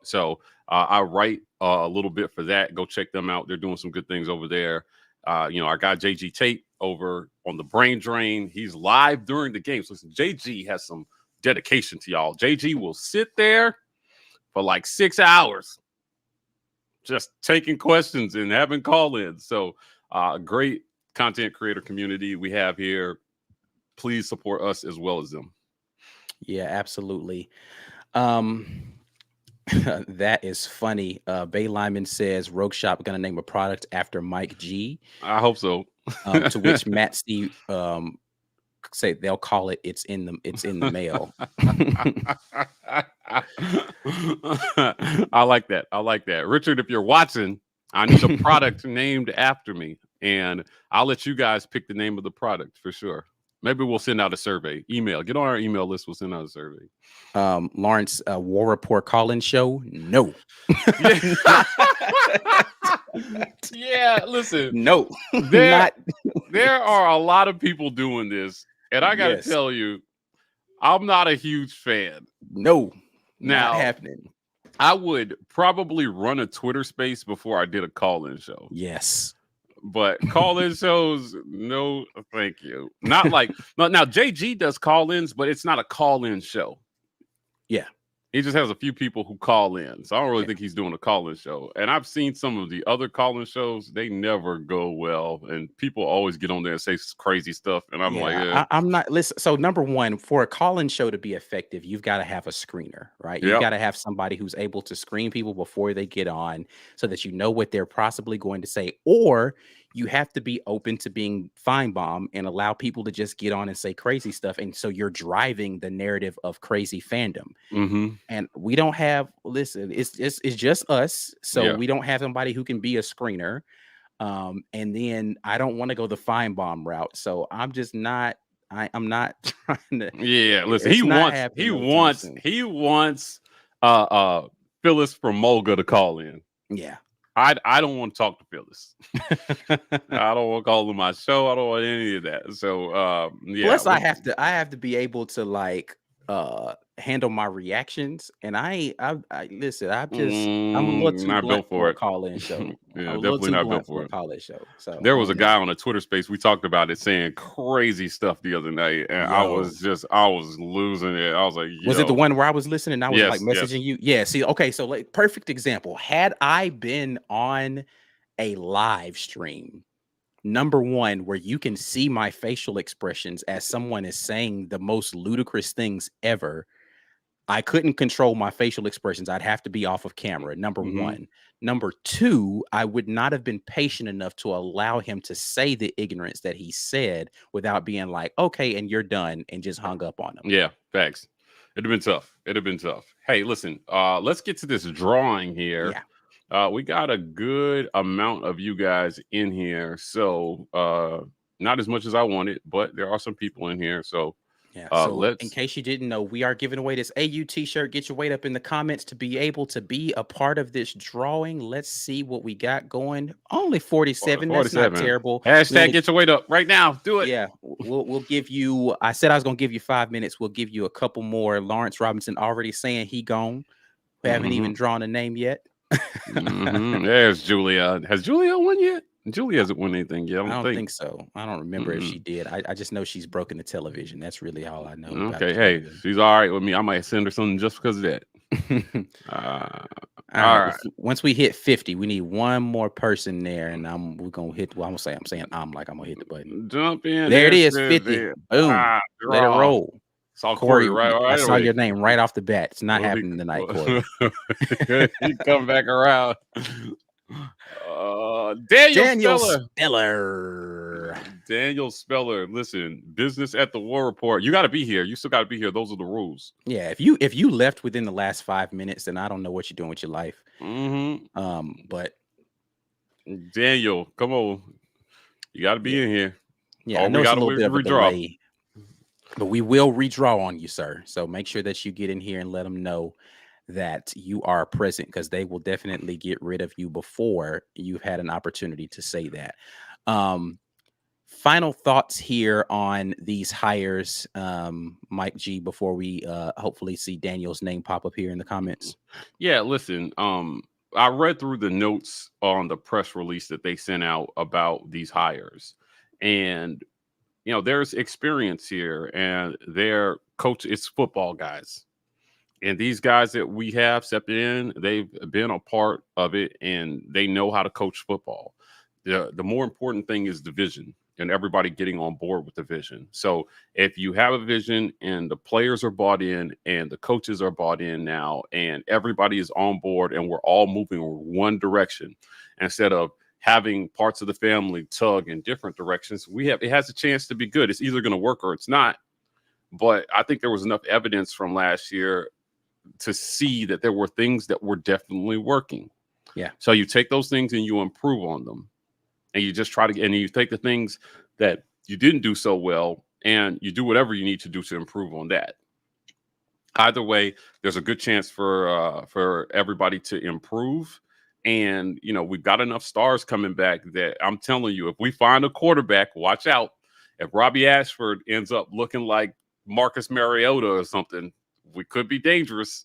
So I write a little bit for that. Go check them out. They're doing some good things over there. Our guy JG Tate over on the Brain Drain, he's live during the games. Listen, JG has some dedication to y'all. JG will sit there for like 6 hours just taking questions and having call-ins. So great content creator community we have here. Please support us as well as them. Yeah, absolutely. That is funny. Bay Lyman says Rogue Shop going to name a product after Mike G. I hope so. To which Matt Steve say they'll call it it's in the mail. I like that. Richard, if you're watching, I need a product named after me, and I'll let you guys pick the name of the product for sure. Maybe we'll send out a survey. Get on our email list. We'll send out a survey. Lawrence, War Rapport call-in show? No. Yeah, listen. No. There are a lot of people doing this, and I got to tell you, I'm not a huge fan. No. Now, not happening. I would probably run a Twitter space before I did a call-in show. Yes. But call-in shows, no, thank you. Not like now. JG does call-ins, but it's not a call-in show. Yeah, he just has a few people who call in, so I don't really think he's doing a call-in show. And I've seen some of the other call-in shows; they never go well, and people always get on there and say crazy stuff. And I'm like, I'm not. Listen, so number one, for a call-in show to be effective, you've got to have a screener, right? You've got to have somebody who's able to screen people before they get on, so that you know what they're possibly going to say, or you have to be open to being Feinbaum and allow people to just get on and say crazy stuff. And so you're driving the narrative of crazy fandom. And we don't have, listen, it's just us. So we don't have somebody who can be a screener. And then I don't want to go the Feinbaum route. So I'm just not, I'm not trying to. Yeah, listen, he wants Phyllis from Mulga to call in. Yeah. I don't want to talk to Phyllis. I don't want to call on my show. I don't want any of that. So Plus I have to be able to like handle my reactions. And I listen, I'm a little too not built for a it. Call-in show. Yeah, definitely not built for a call-in show. So there was a guy on a Twitter space, we talked about it, saying crazy stuff the other night, and I was losing it. I was like, was it the one where I was listening and I was like messaging you? Yeah. See, okay, so like perfect example. Had I been on a live stream, number one, where you can see my facial expressions as someone is saying the most ludicrous things ever, I couldn't control my facial expressions. I'd have to be off of camera, number one. Number two, I would not have been patient enough to allow him to say the ignorance that he said without being like, okay, and you're done, and just hung up on him. Yeah, facts. It'd have been tough. Hey, listen, let's get to this drawing here. Yeah. We got a good amount of you guys in here. So not as much as I wanted, but there are some people in here. So yeah. So in case you didn't know, we are giving away this AU t-shirt. Get your weight up in the comments to be able to be a part of this drawing. Let's see what we got going. Only 47. That's not terrible. Hashtag get your weight up right now. Do it. Yeah. We'll give you, I said I was going to give you 5 minutes. We'll give you a couple more. Lawrence Robinson already saying he gone. We haven't even drawn a name yet. There's Julia. Has Julia won yet? Julia hasn't won anything yet. I don't think so. I don't remember if she did. I just know she's broken the television. That's really all I know. Okay. Hey, she's all right with me. I might send her something just because of that. All right. Once we hit 50, we need one more person there, and we're gonna hit. Well, I'm saying I'm gonna hit the button. Jump in. There it is. 50. Boom. Let it roll. Saw Corey right I saw your name right off the bat. It's not happening tonight, Corey. You come back around. Daniel Speller. Daniel Speller. Listen, business at the War Rapport. You got to be here. You still got to be here. Those are the rules. Yeah. If you left within the last 5 minutes, then I don't know what you're doing with your life. But Daniel, come on. You got to be in here. Yeah, I know it's a little bit of a delay, but we will redraw on you, sir. So make sure that you get in here and let them know that you are present, because they will definitely get rid of you before you've had an opportunity to say that. Final thoughts here on these hires, Mike G, before we hopefully see Daniel's name pop up here in the comments. Yeah, listen, I read through the notes on the press release that they sent out about these hires, and you know, there's experience here, and their coach, it's football guys. And these guys that we have stepped in, they've been a part of it, and they know how to coach football. The more important thing is the vision, and everybody getting on board with the vision. So if you have a vision and the players are bought in and the coaches are bought in now, and everybody is on board and we're all moving in one direction, instead of having parts of the family tug in different directions, it has a chance to be good. It's either going to work or it's not. But I think there was enough evidence from last year to see that there were things that were definitely working. Yeah. So you take those things and you improve on them, and you just and you take the things that you didn't do so well and you do whatever you need to do to improve on that. Either way, there's a good chance for everybody to improve. And, you know, we've got enough stars coming back that I'm telling you, if we find a quarterback, watch out. If Robbie Ashford ends up looking like Marcus Mariota or something, we could be dangerous.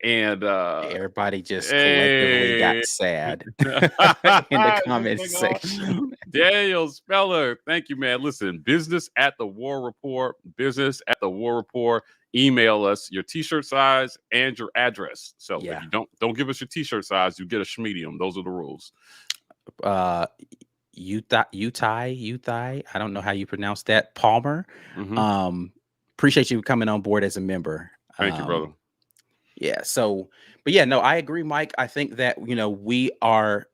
And everybody just collectively got sad in the comments section. Daniel Speller, thank you, man. Listen, business at the War Rapport, email us your t-shirt size and your address. So if you don't give us your t-shirt size, you get a schmedium. Those are the rules. Utai, I don't know how you pronounce that. Palmer. Appreciate you coming on board as a member. Thank you, brother. Yeah. So, but yeah, no, I agree, Mike. I think that, we are,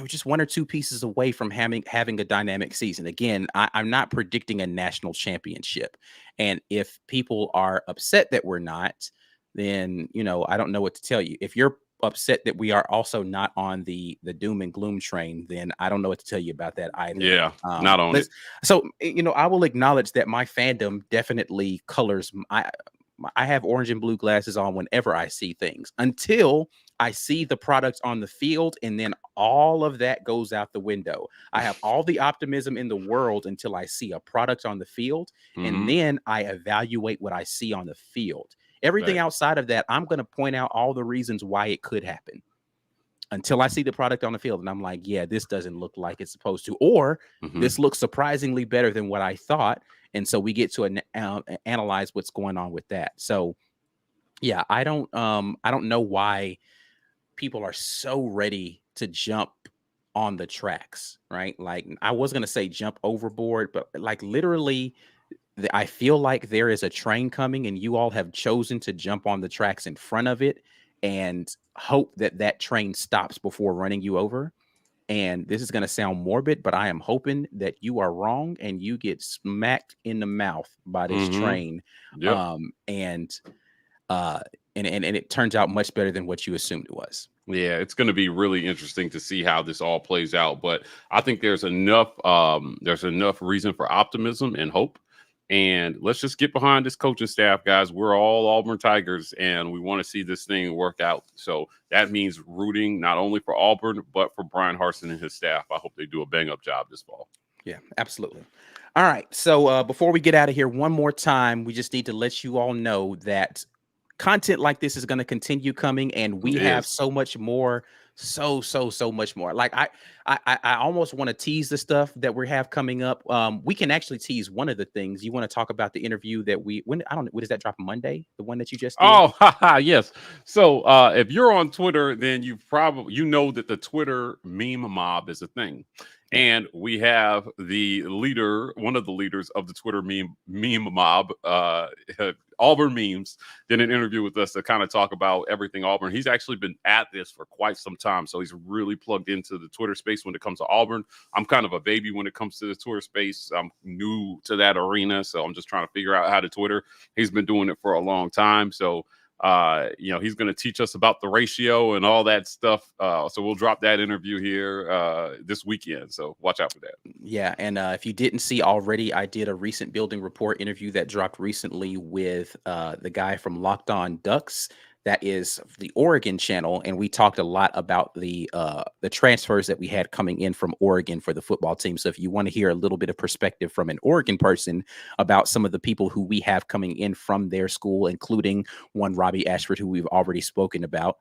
just one or two pieces away from having a dynamic season. Again, I'm not predicting a national championship. And if people are upset that we're not, then, I don't know what to tell you. If you're upset that we are also not on the doom and gloom train, then I don't know what to tell you about that either. Yeah, not on it. So, I will acknowledge that my fandom definitely colors. I have orange and blue glasses on whenever I see things until I see the products on the field, and then all of that goes out the window. I have all the optimism in the world until I see a product on the field, and then I evaluate what I see on the field. Everything outside of that, I'm going to point out all the reasons why it could happen until I see the product on the field. And I'm like, yeah, this doesn't look like it's supposed to, or this looks surprisingly better than what I thought. And so we get to analyze what's going on with that. So yeah, I don't know why people are so ready to jump on the tracks, right? Like, I was going to say jump overboard, but like literally I feel like there is a train coming and you all have chosen to jump on the tracks in front of it and hope that that train stops before running you over. And this is going to sound morbid, but I am hoping that you are wrong and you get smacked in the mouth by this train. And it turns out much better than what you assumed it was. Yeah, it's going to be really interesting to see how this all plays out. But I think there's enough reason for optimism and hope. And let's just get behind this coaching staff, guys. We're all Auburn Tigers, and we want to see this thing work out. So that means rooting not only for Auburn, but for Brian Harsin and his staff. I hope they do a bang-up job this fall. Yeah, absolutely. All right. So before we get out of here, one more time, we just need to let you all know that content like this is going to continue coming, and we have so much more. So much more. Like I almost want to tease the stuff that we have coming up. We can actually tease one of the things. You want to talk about the interview that I don't know, when does that drop? Monday? The one that you just did? Oh, yes. So if you're on Twitter, then you know that the Twitter meme mob is a thing. And we have one of the leaders of the Twitter meme mob, Auburn Memes, did an interview with us to kind of talk about everything Auburn. He's actually been at this for quite some time, so he's really plugged into the Twitter space when it comes to Auburn. I'm kind of a baby when it comes to the Twitter space. I'm new to that arena, so I'm just trying to figure out how to Twitter. He's been doing it for a long time, so he's going to teach us about the ratio and all that stuff. So we'll drop that interview here this weekend. So watch out for that. Yeah. And if you didn't see already, I did a recent building report interview that dropped recently with the guy from Locked On Ducks. That is the Oregon channel, and we talked a lot about the transfers that we had coming in from Oregon for the football team. So if you want to hear a little bit of perspective from an Oregon person about some of the people who we have coming in from their school, including one Robbie Ashford, who we've already spoken about,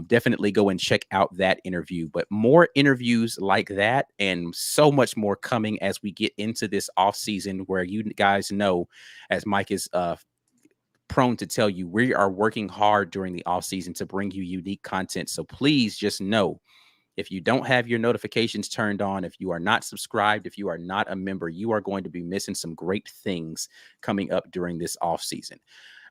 definitely go and check out that interview. But more interviews like that and so much more coming as we get into this off season, where you guys know, as Mike is prone to tell you, we are working hard during the off season to bring you unique content. So please just know, if you don't have your notifications turned on, if you are not subscribed, if you are not a member, you are going to be missing some great things coming up during this off season.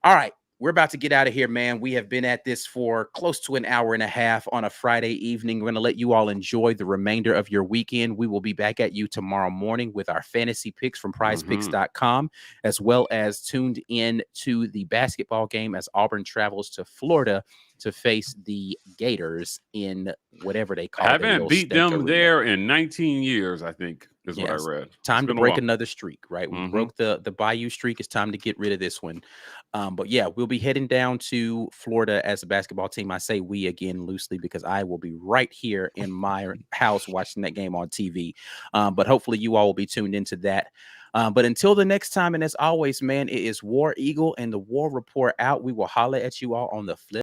All right. We're about to get out of here, man. We have been at this for close to an hour and a half on a Friday evening. We're going to let you all enjoy the remainder of your weekend. We will be back at you tomorrow morning with our fantasy picks from prizepicks.com, as well as tuned in to the basketball game as Auburn travels to Florida to face the Gators in whatever they call it. I haven't beat them there in 19 years, I think, is what I read. Time to break another streak, right? We broke the Bayou streak. It's time to get rid of this one. But yeah, we'll be heading down to Florida as a basketball team. I say we again loosely because I will be right here in my house watching that game on TV. But hopefully you all will be tuned into that. But until the next time, and as always, man, it is War Eagle and the War Rapport out. We will holler at you all on the flip.